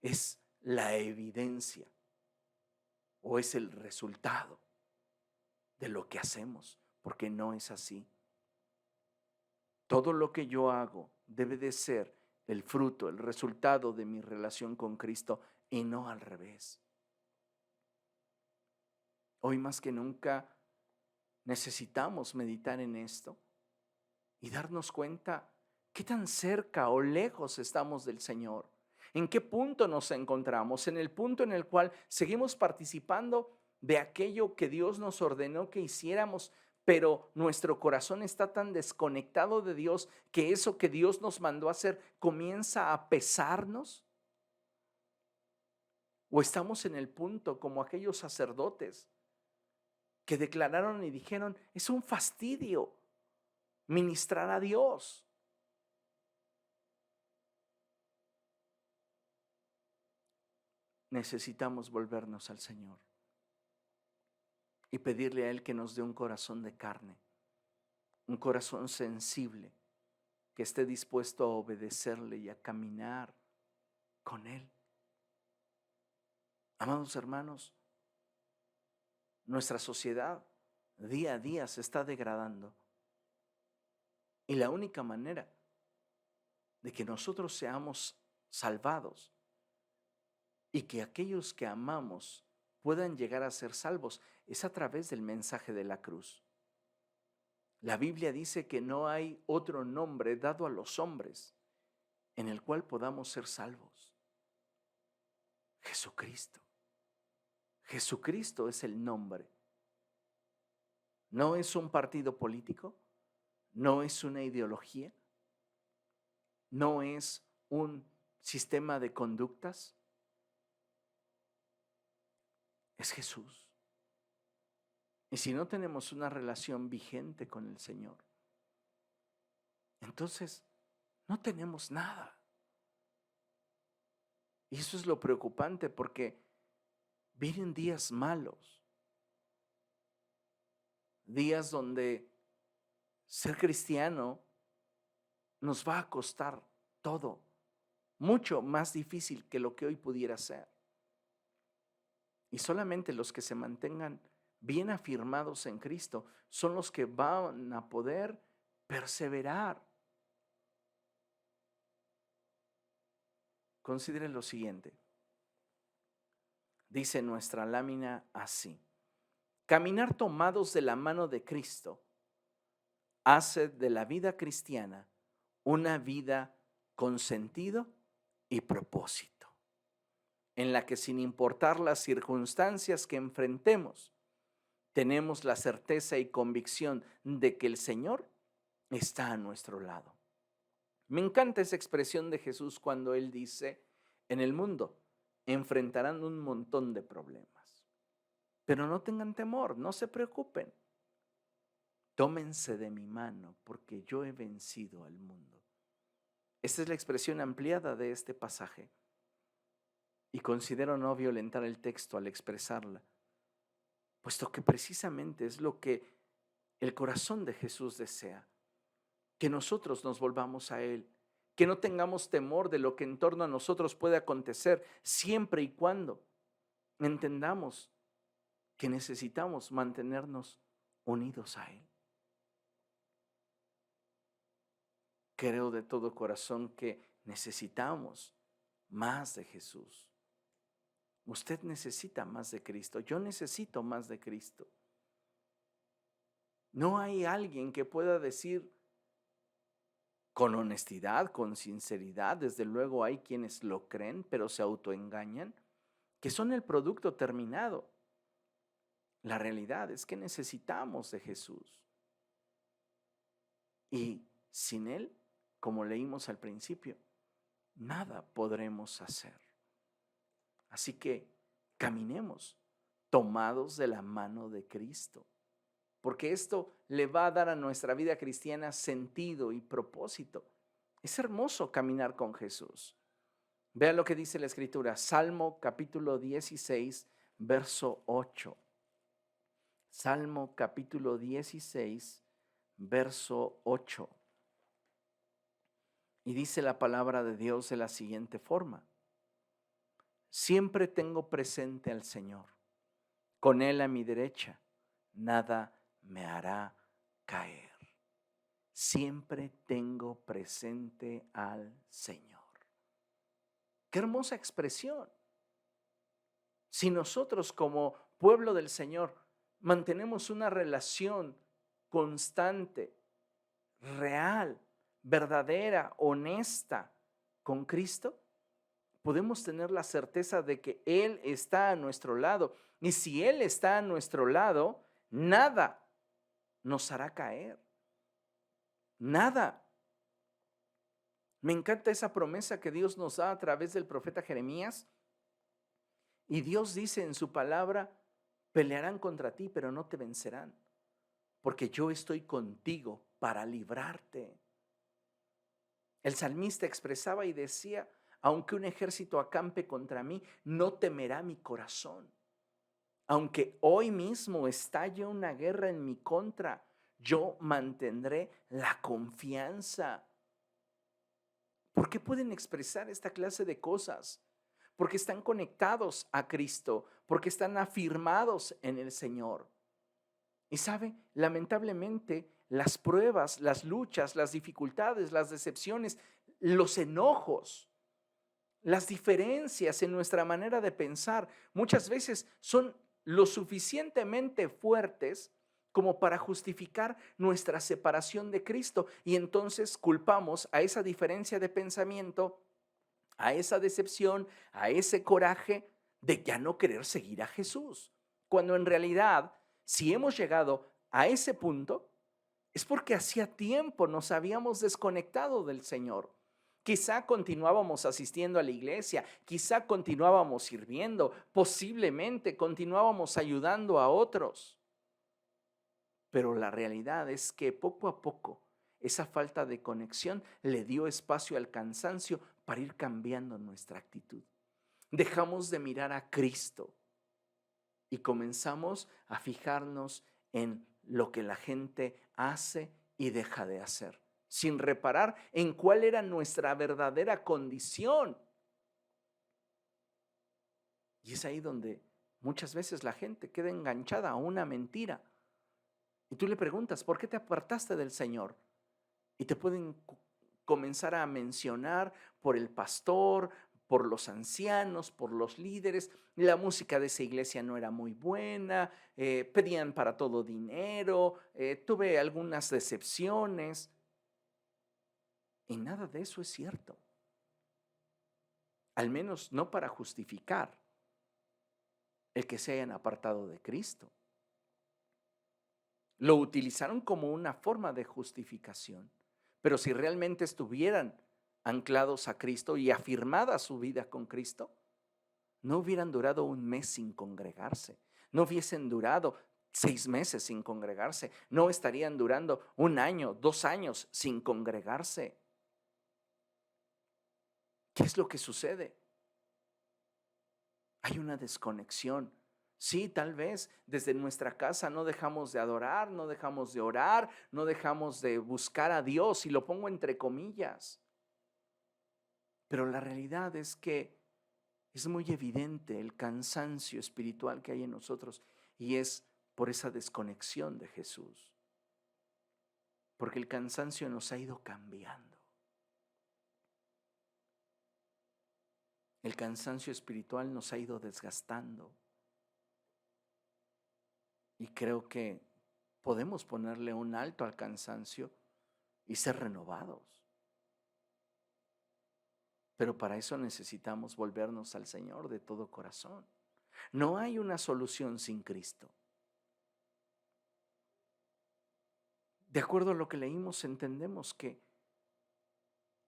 es la evidencia o es el resultado de lo que hacemos, porque no es así. Todo lo que yo hago debe de ser el fruto, el resultado de mi relación con Cristo y no al revés. Hoy más que nunca necesitamos meditar en esto y darnos cuenta qué tan cerca o lejos estamos del Señor. ¿En qué punto nos encontramos? En el punto en el cual seguimos participando de aquello que Dios nos ordenó que hiciéramos, pero nuestro corazón está tan desconectado de Dios que eso que Dios nos mandó a hacer comienza a pesarnos. ¿O estamos en el punto como aquellos sacerdotes que declararon y dijeron: es un fastidio ministrar a Dios? Necesitamos volvernos al Señor y pedirle a Él que nos dé un corazón de carne, un corazón sensible, que esté dispuesto a obedecerle y a caminar con Él. Amados hermanos, nuestra sociedad día a día se está degradando y la única manera de que nosotros seamos salvados y que aquellos que amamos puedan llegar a ser salvos es a través del mensaje de la cruz. La Biblia dice que no hay otro nombre dado a los hombres en el cual podamos ser salvos. Jesucristo. Jesucristo es el nombre. No es un partido político, no es una ideología, no es un sistema de conductas. Es Jesús. Y si no tenemos una relación vigente con el Señor, entonces no tenemos nada. Y eso es lo preocupante, porque vienen días malos, días donde ser cristiano nos va a costar todo, mucho más difícil que lo que hoy pudiera ser. Y solamente los que se mantengan bien afirmados en Cristo son los que van a poder perseverar. Considere lo siguiente. Dice nuestra lámina así: caminar tomados de la mano de Cristo hace de la vida cristiana una vida con sentido y propósito, en la que, sin importar las circunstancias que enfrentemos, tenemos la certeza y convicción de que el Señor está a nuestro lado. Me encanta esa expresión de Jesús cuando Él dice: en el mundo enfrentarán un montón de problemas, pero no tengan temor, no se preocupen. Tómense de mi mano, porque yo he vencido al mundo. Esta es la expresión ampliada de este pasaje. Y considero no violentar el texto al expresarla, puesto que precisamente es lo que el corazón de Jesús desea, que nosotros nos volvamos a Él, que no tengamos temor de lo que en torno a nosotros puede acontecer, siempre y cuando entendamos que necesitamos mantenernos unidos a Él. Creo de todo corazón que necesitamos más de Jesús. Usted necesita más de Cristo. Yo necesito más de Cristo. No hay alguien que pueda decir con honestidad, con sinceridad, desde luego hay quienes lo creen, pero se autoengañan, que son el producto terminado. La realidad es que necesitamos de Jesús. Y sin Él, como leímos al principio, nada podremos hacer. Así que caminemos tomados de la mano de Cristo, porque esto le va a dar a nuestra vida cristiana sentido y propósito. Es hermoso caminar con Jesús. Vean lo que dice la Escritura, Salmo capítulo 16, verso 8. Salmo capítulo 16, verso 8. Y dice la palabra de Dios de la siguiente forma: siempre tengo presente al Señor, con Él a mi derecha, nada me hará caer. Siempre tengo presente al Señor. Qué hermosa expresión. Si nosotros como pueblo del Señor mantenemos una relación constante, real, verdadera, honesta con Cristo, podemos tener la certeza de que Él está a nuestro lado. Y si Él está a nuestro lado, nada nos hará caer. Nada. Me encanta esa promesa que Dios nos da a través del profeta Jeremías. Y Dios dice en su palabra: pelearán contra ti, pero no te vencerán, porque yo estoy contigo para librarte. El salmista expresaba y decía: aunque un ejército acampe contra mí, no temerá mi corazón. Aunque hoy mismo estalle una guerra en mi contra, yo mantendré la confianza. ¿Por qué pueden expresar esta clase de cosas? Porque están conectados a Cristo, porque están afirmados en el Señor. Y sabe, lamentablemente, las pruebas, las luchas, las dificultades, las decepciones, los enojos, las diferencias en nuestra manera de pensar, muchas veces son lo suficientemente fuertes como para justificar nuestra separación de Cristo. Y entonces culpamos a esa diferencia de pensamiento, a esa decepción, a ese coraje de ya no querer seguir a Jesús. Cuando en realidad, si hemos llegado a ese punto, es porque hacía tiempo nos habíamos desconectado del Señor. Quizá continuábamos asistiendo a la iglesia, quizá continuábamos sirviendo, posiblemente continuábamos ayudando a otros. Pero la realidad es que poco a poco esa falta de conexión le dio espacio al cansancio para ir cambiando nuestra actitud. Dejamos de mirar a Cristo y comenzamos a fijarnos en lo que la gente hace y deja de hacer, sin reparar en cuál era nuestra verdadera condición. Y es ahí donde muchas veces la gente queda enganchada a una mentira. Y tú le preguntas: ¿por qué te apartaste del Señor? Y te pueden comenzar a mencionar por el pastor, por los ancianos, por los líderes. La música de esa iglesia no era muy buena, pedían para todo dinero, tuve algunas decepciones. Y nada de eso es cierto. Al menos no para justificar el que se hayan apartado de Cristo. Lo utilizaron como una forma de justificación. Pero si realmente estuvieran anclados a Cristo y afirmada su vida con Cristo, no hubieran durado un mes sin congregarse, no hubiesen durado 6 meses sin congregarse, no estarían durando 1 año, 2 años sin congregarse. ¿Qué es lo que sucede? Hay una desconexión. Sí, tal vez desde nuestra casa no dejamos de adorar, no dejamos de orar, no dejamos de buscar a Dios, y lo pongo entre comillas. Pero la realidad es que es muy evidente el cansancio espiritual que hay en nosotros, y es por esa desconexión de Jesús. Porque el cansancio nos ha ido cambiando. El cansancio espiritual nos ha ido desgastando. Y creo que podemos ponerle un alto al cansancio y ser renovados. Pero para eso necesitamos volvernos al Señor de todo corazón. No hay una solución sin Cristo. De acuerdo a lo que leímos, entendemos que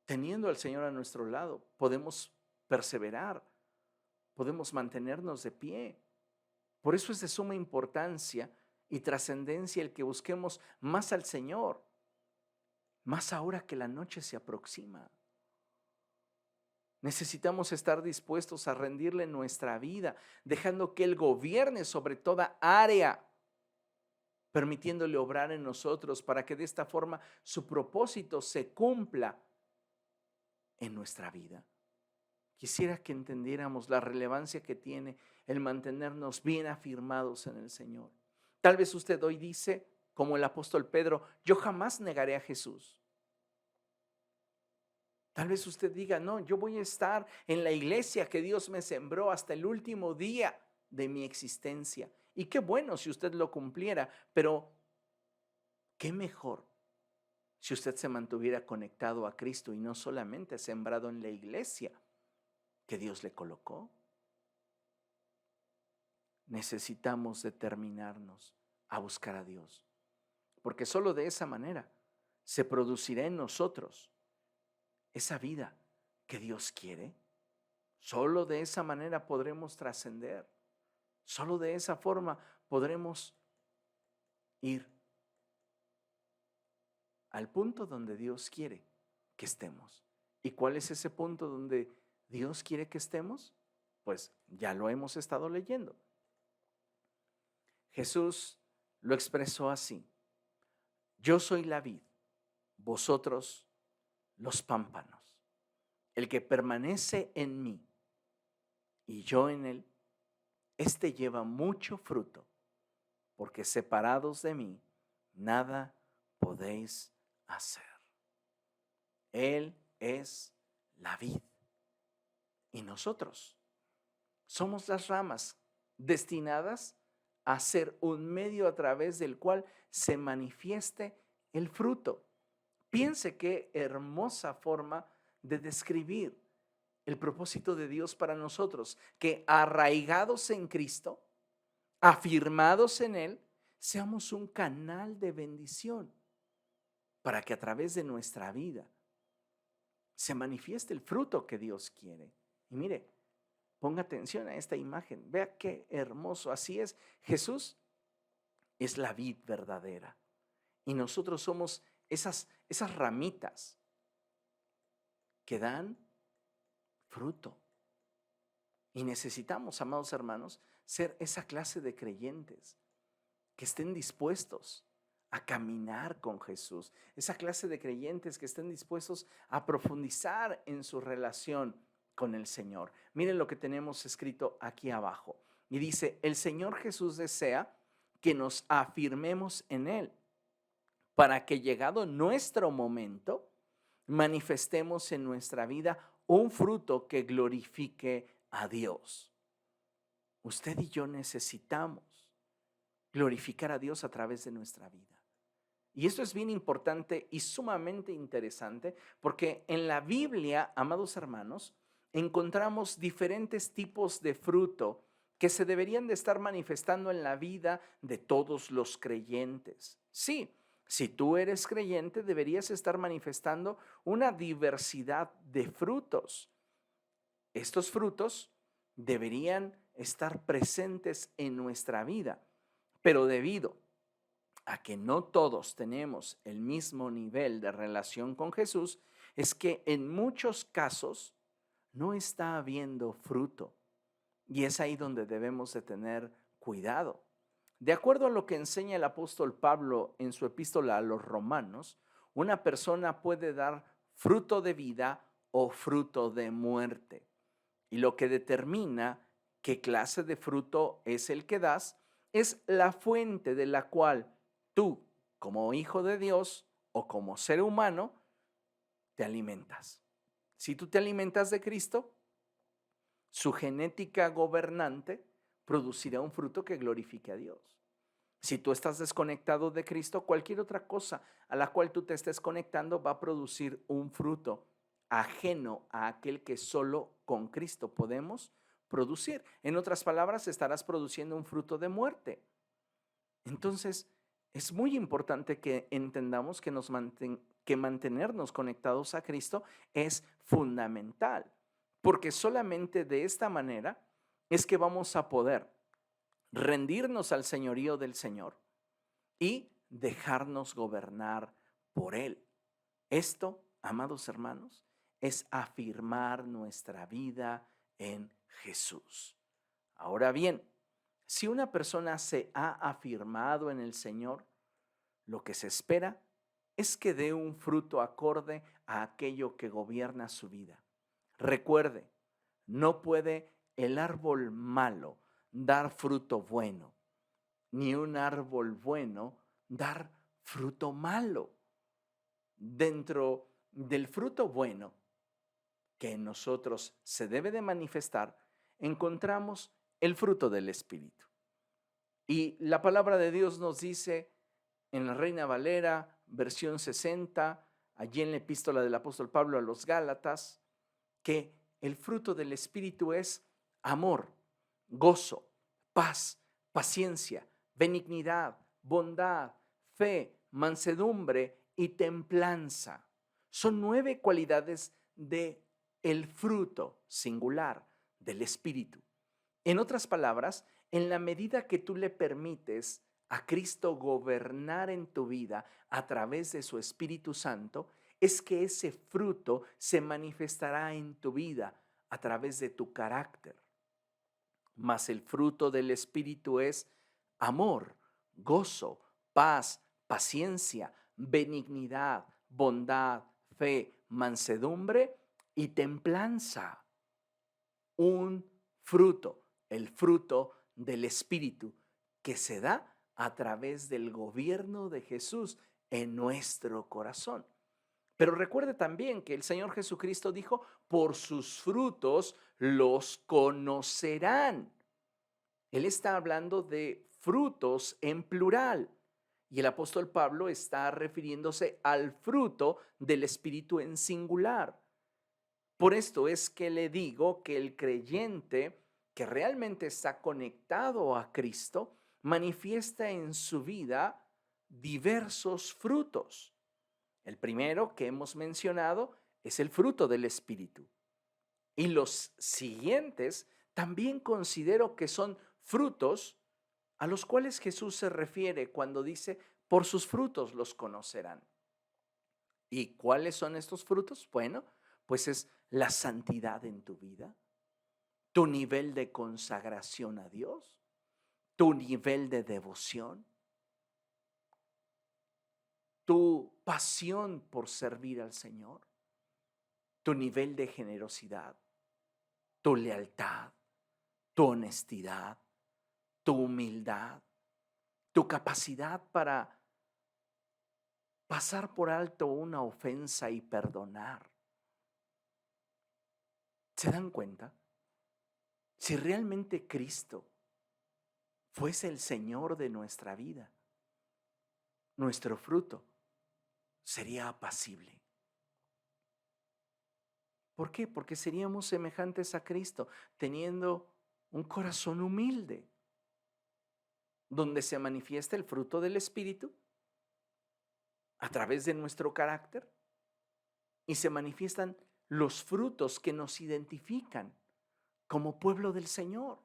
teniendo al Señor a nuestro lado, podemos perseverar, podemos mantenernos de pie. Por eso es de suma importancia y trascendencia el que busquemos más al Señor, más ahora que la noche se aproxima. Necesitamos estar dispuestos a rendirle nuestra vida, dejando que Él gobierne sobre toda área, permitiéndole obrar en nosotros para que de esta forma su propósito se cumpla en nuestra vida. Quisiera que entendiéramos la relevancia que tiene el mantenernos bien afirmados en el Señor. Tal vez usted hoy dice, como el apóstol Pedro, yo jamás negaré a Jesús. Tal vez usted diga, no, yo voy a estar en la iglesia que Dios me sembró hasta el último día de mi existencia. Y qué bueno si usted lo cumpliera, pero qué mejor si usted se mantuviera conectado a Cristo y no solamente sembrado en la iglesia que Dios le colocó. Necesitamos determinarnos a buscar a Dios, porque solo de esa manera se producirá en nosotros esa vida que Dios quiere. Solo de esa manera podremos trascender. Solo de esa forma podremos ir al punto donde Dios quiere que estemos. ¿Y cuál es ese punto donde Dios quiere que estemos? Pues ya lo hemos estado leyendo. Jesús lo expresó así: yo soy la vid, vosotros los pámpanos. El que permanece en mí y yo en él, éste lleva mucho fruto, porque separados de mí nada podéis hacer. Él es la vid y nosotros somos las ramas destinadas a ser un medio a través del cual se manifieste el fruto. Piense qué hermosa forma de describir el propósito de Dios para nosotros, que arraigados en Cristo, afirmados en Él, seamos un canal de bendición para que a través de nuestra vida se manifieste el fruto que Dios quiere. Y mire, ponga atención a esta imagen, vea qué hermoso. Así es, Jesús es la vid verdadera y nosotros somos esas ramitas que dan fruto. Y necesitamos, amados hermanos, ser esa clase de creyentes que estén dispuestos a caminar con Jesús, esa clase de creyentes que estén dispuestos a profundizar en su relación con el Señor. Miren lo que tenemos escrito aquí abajo. Y dice, el Señor Jesús desea que nos afirmemos en Él, para que llegado nuestro momento, manifestemos en nuestra vida un fruto que glorifique a Dios. Usted y yo necesitamos glorificar a Dios a través de nuestra vida. Y esto es bien importante y sumamente interesante, porque en la Biblia, amados hermanos, encontramos diferentes tipos de fruto que se deberían de estar manifestando en la vida de todos los creyentes. Sí, si tú eres creyente, deberías estar manifestando una diversidad de frutos. Estos frutos deberían estar presentes en nuestra vida, pero debido a que no todos tenemos el mismo nivel de relación con Jesús, es que en muchos casos no está habiendo fruto. Y es ahí donde debemos de tener cuidado. De acuerdo a lo que enseña el apóstol Pablo en su epístola a los Romanos, una persona puede dar fruto de vida o fruto de muerte. Y lo que determina qué clase de fruto es el que das es la fuente de la cual tú, como hijo de Dios o como ser humano, te alimentas. Si tú te alimentas de Cristo, su genética gobernante producirá un fruto que glorifique a Dios. Si tú estás desconectado de Cristo, cualquier otra cosa a la cual tú te estés conectando va a producir un fruto ajeno a aquel que solo con Cristo podemos producir. En otras palabras, estarás produciendo un fruto de muerte. Entonces, es muy importante que entendamos que, que mantenernos conectados a Cristo es fundamental, porque solamente de esta manera es que vamos a poder rendirnos al señorío del Señor y dejarnos gobernar por Él. Esto, amados hermanos, es afirmar nuestra vida en Jesús. Ahora bien, si una persona se ha afirmado en el Señor, lo que se espera es que dé un fruto acorde a aquello que gobierna su vida. Recuerde, no puede el árbol malo dar fruto bueno, ni un árbol bueno dar fruto malo. Dentro del fruto bueno que en nosotros se debe de manifestar, encontramos el fruto del Espíritu. Y la palabra de Dios nos dice en la Reina Valera, versión 60, allí en la epístola del apóstol Pablo a los Gálatas, que el fruto del Espíritu es amor, gozo, paz, paciencia, benignidad, bondad, fe, mansedumbre y templanza. Son 9 cualidades de el fruto singular del Espíritu. En otras palabras, en la medida que tú le permites a Cristo gobernar en tu vida a través de su Espíritu Santo, es que ese fruto se manifestará en tu vida a través de tu carácter. Mas el fruto del Espíritu es amor, gozo, paz, paciencia, benignidad, bondad, fe, mansedumbre y templanza. Un fruto, el fruto del Espíritu, que se da a través del gobierno de Jesús en nuestro corazón. Pero recuerde también que el Señor Jesucristo dijo, por sus frutos los conocerán. Él está hablando de frutos en plural. Y el apóstol Pablo está refiriéndose al fruto del Espíritu en singular. Por esto es que le digo que el creyente que realmente está conectado a Cristo manifiesta en su vida diversos frutos. El primero que hemos mencionado es el fruto del Espíritu. Y los siguientes también considero que son frutos a los cuales Jesús se refiere cuando dice, por sus frutos los conocerán. ¿Y cuáles son estos frutos? Bueno, pues es la santidad en tu vida, tu nivel de consagración a Dios, tu nivel de devoción, tu pasión por servir al Señor, tu nivel de generosidad, tu lealtad, tu honestidad, tu humildad, tu capacidad para pasar por alto una ofensa y perdonar. ¿Se dan cuenta? Si realmente Cristo fuese el Señor de nuestra vida, nuestro fruto sería apacible. ¿Por qué? Porque seríamos semejantes a Cristo, teniendo un corazón humilde, donde se manifiesta el fruto del Espíritu a través de nuestro carácter y se manifiestan los frutos que nos identifican como pueblo del Señor.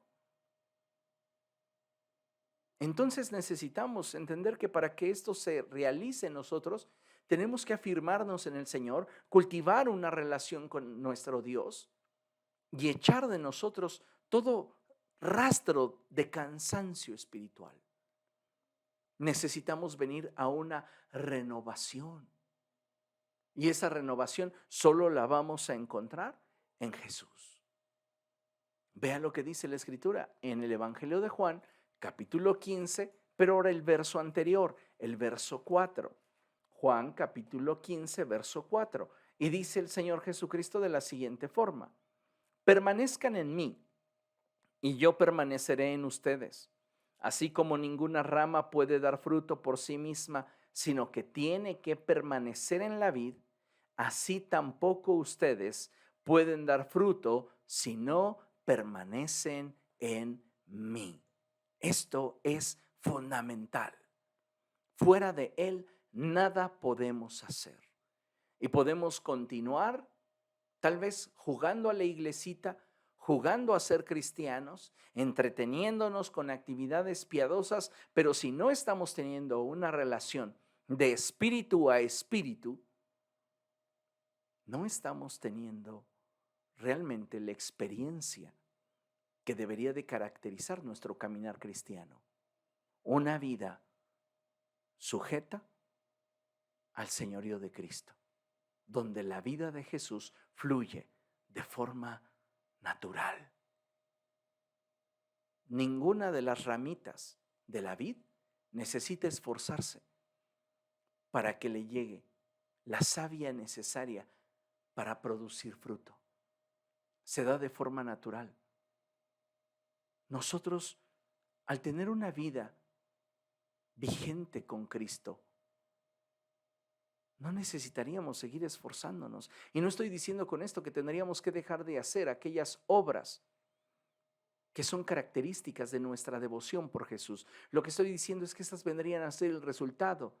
Entonces necesitamos entender que para que esto se realice en nosotros, tenemos que afirmarnos en el Señor, cultivar una relación con nuestro Dios y echar de nosotros todo rastro de cansancio espiritual. Necesitamos venir a una renovación. Y esa renovación solo la vamos a encontrar en Jesús. Vea lo que dice la Escritura en el Evangelio de Juan, capítulo 15, pero ahora el verso anterior, el verso 4. Juan, capítulo 15, verso 4. Y dice el Señor Jesucristo de la siguiente forma: permanezcan en mí y yo permaneceré en ustedes. Así como ninguna rama puede dar fruto por sí misma, sino que tiene que permanecer en la vid, así tampoco ustedes pueden dar fruto si no permanecen en mí. Esto es fundamental. Fuera de Él, nada podemos hacer. Y podemos continuar, tal vez jugando a la iglesita, jugando a ser cristianos, entreteniéndonos con actividades piadosas, pero si no estamos teniendo una relación de espíritu a espíritu, no estamos teniendo realmente la experiencia que debería de caracterizar nuestro caminar cristiano. Una vida sujeta al señorío de Cristo, donde la vida de Jesús fluye de forma natural. Ninguna de las ramitas de la vid necesita esforzarse para que le llegue la savia necesaria para producir fruto. Se da de forma natural. Nosotros, al tener una vida vigente con Cristo, no necesitaríamos seguir esforzándonos. Y no estoy diciendo con esto que tendríamos que dejar de hacer aquellas obras que son características de nuestra devoción por Jesús. Lo que estoy diciendo es que estas vendrían a ser el resultado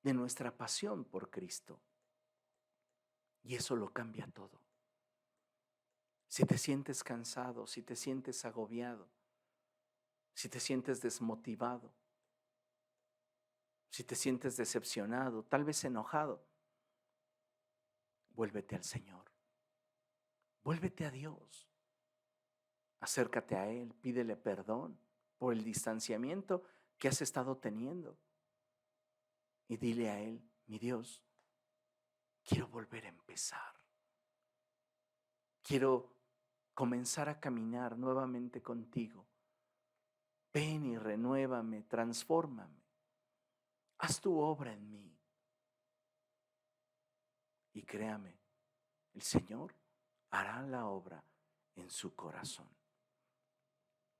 de nuestra pasión por Cristo. Y eso lo cambia todo. Si te sientes cansado, si te sientes agobiado, si te sientes desmotivado, si te sientes decepcionado, tal vez enojado, vuélvete al Señor. Vuélvete a Dios. Acércate a Él, pídele perdón por el distanciamiento que has estado teniendo. Y dile a Él: mi Dios, quiero volver a empezar. Quiero comenzar a caminar nuevamente contigo. Ven y renuévame, transfórmame. Haz tu obra en mí. Y créame, el Señor hará la obra en su corazón.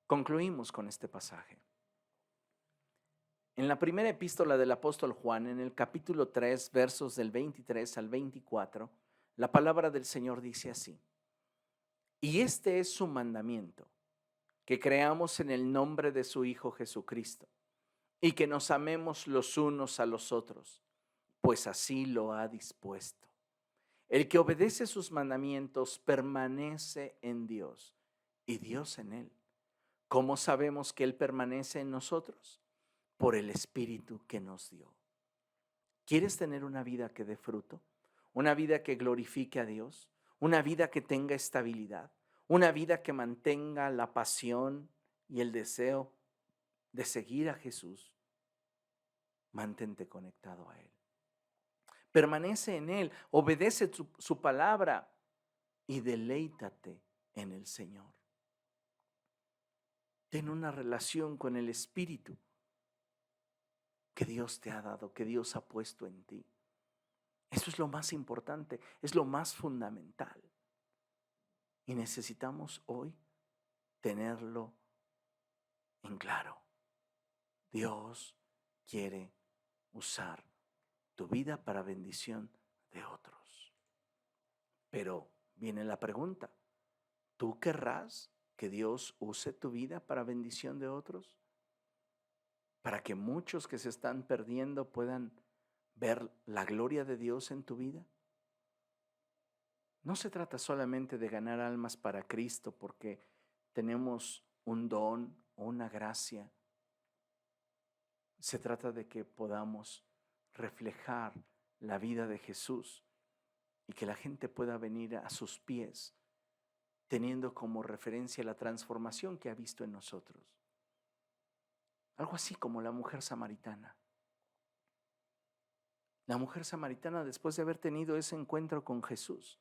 Concluimos con este pasaje. En la primera epístola del apóstol Juan, en el capítulo 3, versos del 23 al 24, la palabra del Señor dice así: y este es su mandamiento, que creamos en el nombre de su Hijo Jesucristo, y que nos amemos los unos a los otros, pues así lo ha dispuesto. El que obedece sus mandamientos permanece en Dios, y Dios en él. ¿Cómo sabemos que Él permanece en nosotros? Por el Espíritu que nos dio. ¿Quieres tener una vida que dé fruto? ¿Una vida que glorifique a Dios? ¿Una vida que tenga estabilidad? ¿Una vida que mantenga la pasión y el deseo de seguir a Jesús? Mantente conectado a Él. Permanece en Él, obedece su palabra y deleítate en el Señor. Ten una relación con el Espíritu que Dios te ha dado, que Dios ha puesto en ti. Eso es lo más importante, es lo más fundamental. Y necesitamos hoy tenerlo en claro. Dios quiere usar tu vida para bendición de otros. Pero viene la pregunta: ¿tú querrás que Dios use tu vida para bendición de otros? Para que muchos que se están perdiendo puedan ver la gloria de Dios en tu vida. No se trata solamente de ganar almas para Cristo porque tenemos un don o una gracia. Se trata de que podamos reflejar la vida de Jesús y que la gente pueda venir a sus pies teniendo como referencia la transformación que ha visto en nosotros. Algo así como la mujer samaritana. La mujer samaritana, después de haber tenido ese encuentro con Jesús,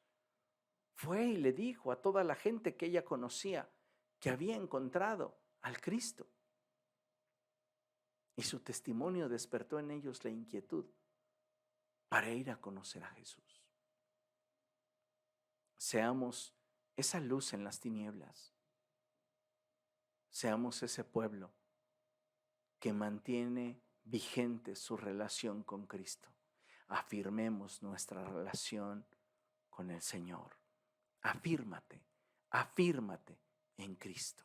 fue y le dijo a toda la gente que ella conocía que había encontrado al Cristo. Y su testimonio despertó en ellos la inquietud para ir a conocer a Jesús. Seamos esa luz en las tinieblas. Seamos ese pueblo que mantiene vigente su relación con Cristo. Afirmemos nuestra relación con el Señor. Afírmate, afírmate en Cristo.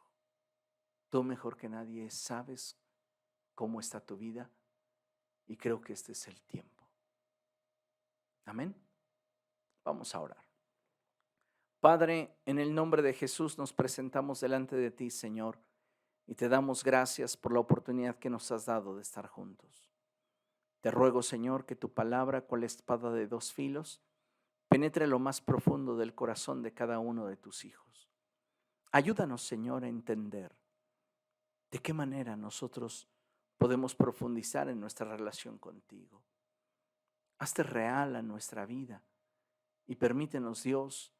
Tú mejor que nadie sabes cómo está tu vida y creo que este es el tiempo. Amén. Vamos a orar. Padre, en el nombre de Jesús nos presentamos delante de ti, Señor, y te damos gracias por la oportunidad que nos has dado de estar juntos. Te ruego, Señor, que tu palabra, cual espada de dos filos, penetre lo más profundo del corazón de cada uno de tus hijos. Ayúdanos, Señor, a entender de qué manera nosotros podemos profundizar en nuestra relación contigo. Hazte real a nuestra vida y permítenos, Dios,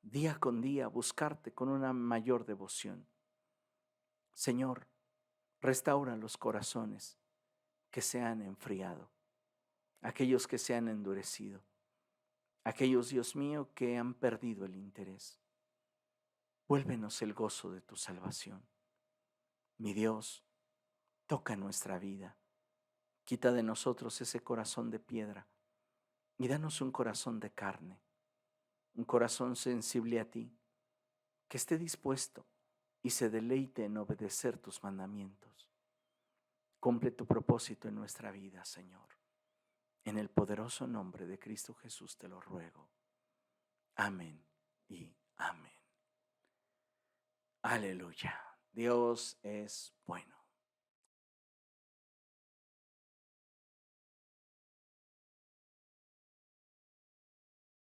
día con día buscarte con una mayor devoción. Señor, restaura los corazones que se han enfriado, aquellos que se han endurecido, aquellos, Dios mío, que han perdido el interés. Vuélvenos el gozo de tu salvación. Mi Dios, toca nuestra vida, quita de nosotros ese corazón de piedra y danos un corazón de carne, un corazón sensible a ti, que esté dispuesto y se deleite en obedecer tus mandamientos. Cumple tu propósito en nuestra vida, Señor. En el poderoso nombre de Cristo Jesús te lo ruego. Amén y amén. Aleluya. Dios es bueno.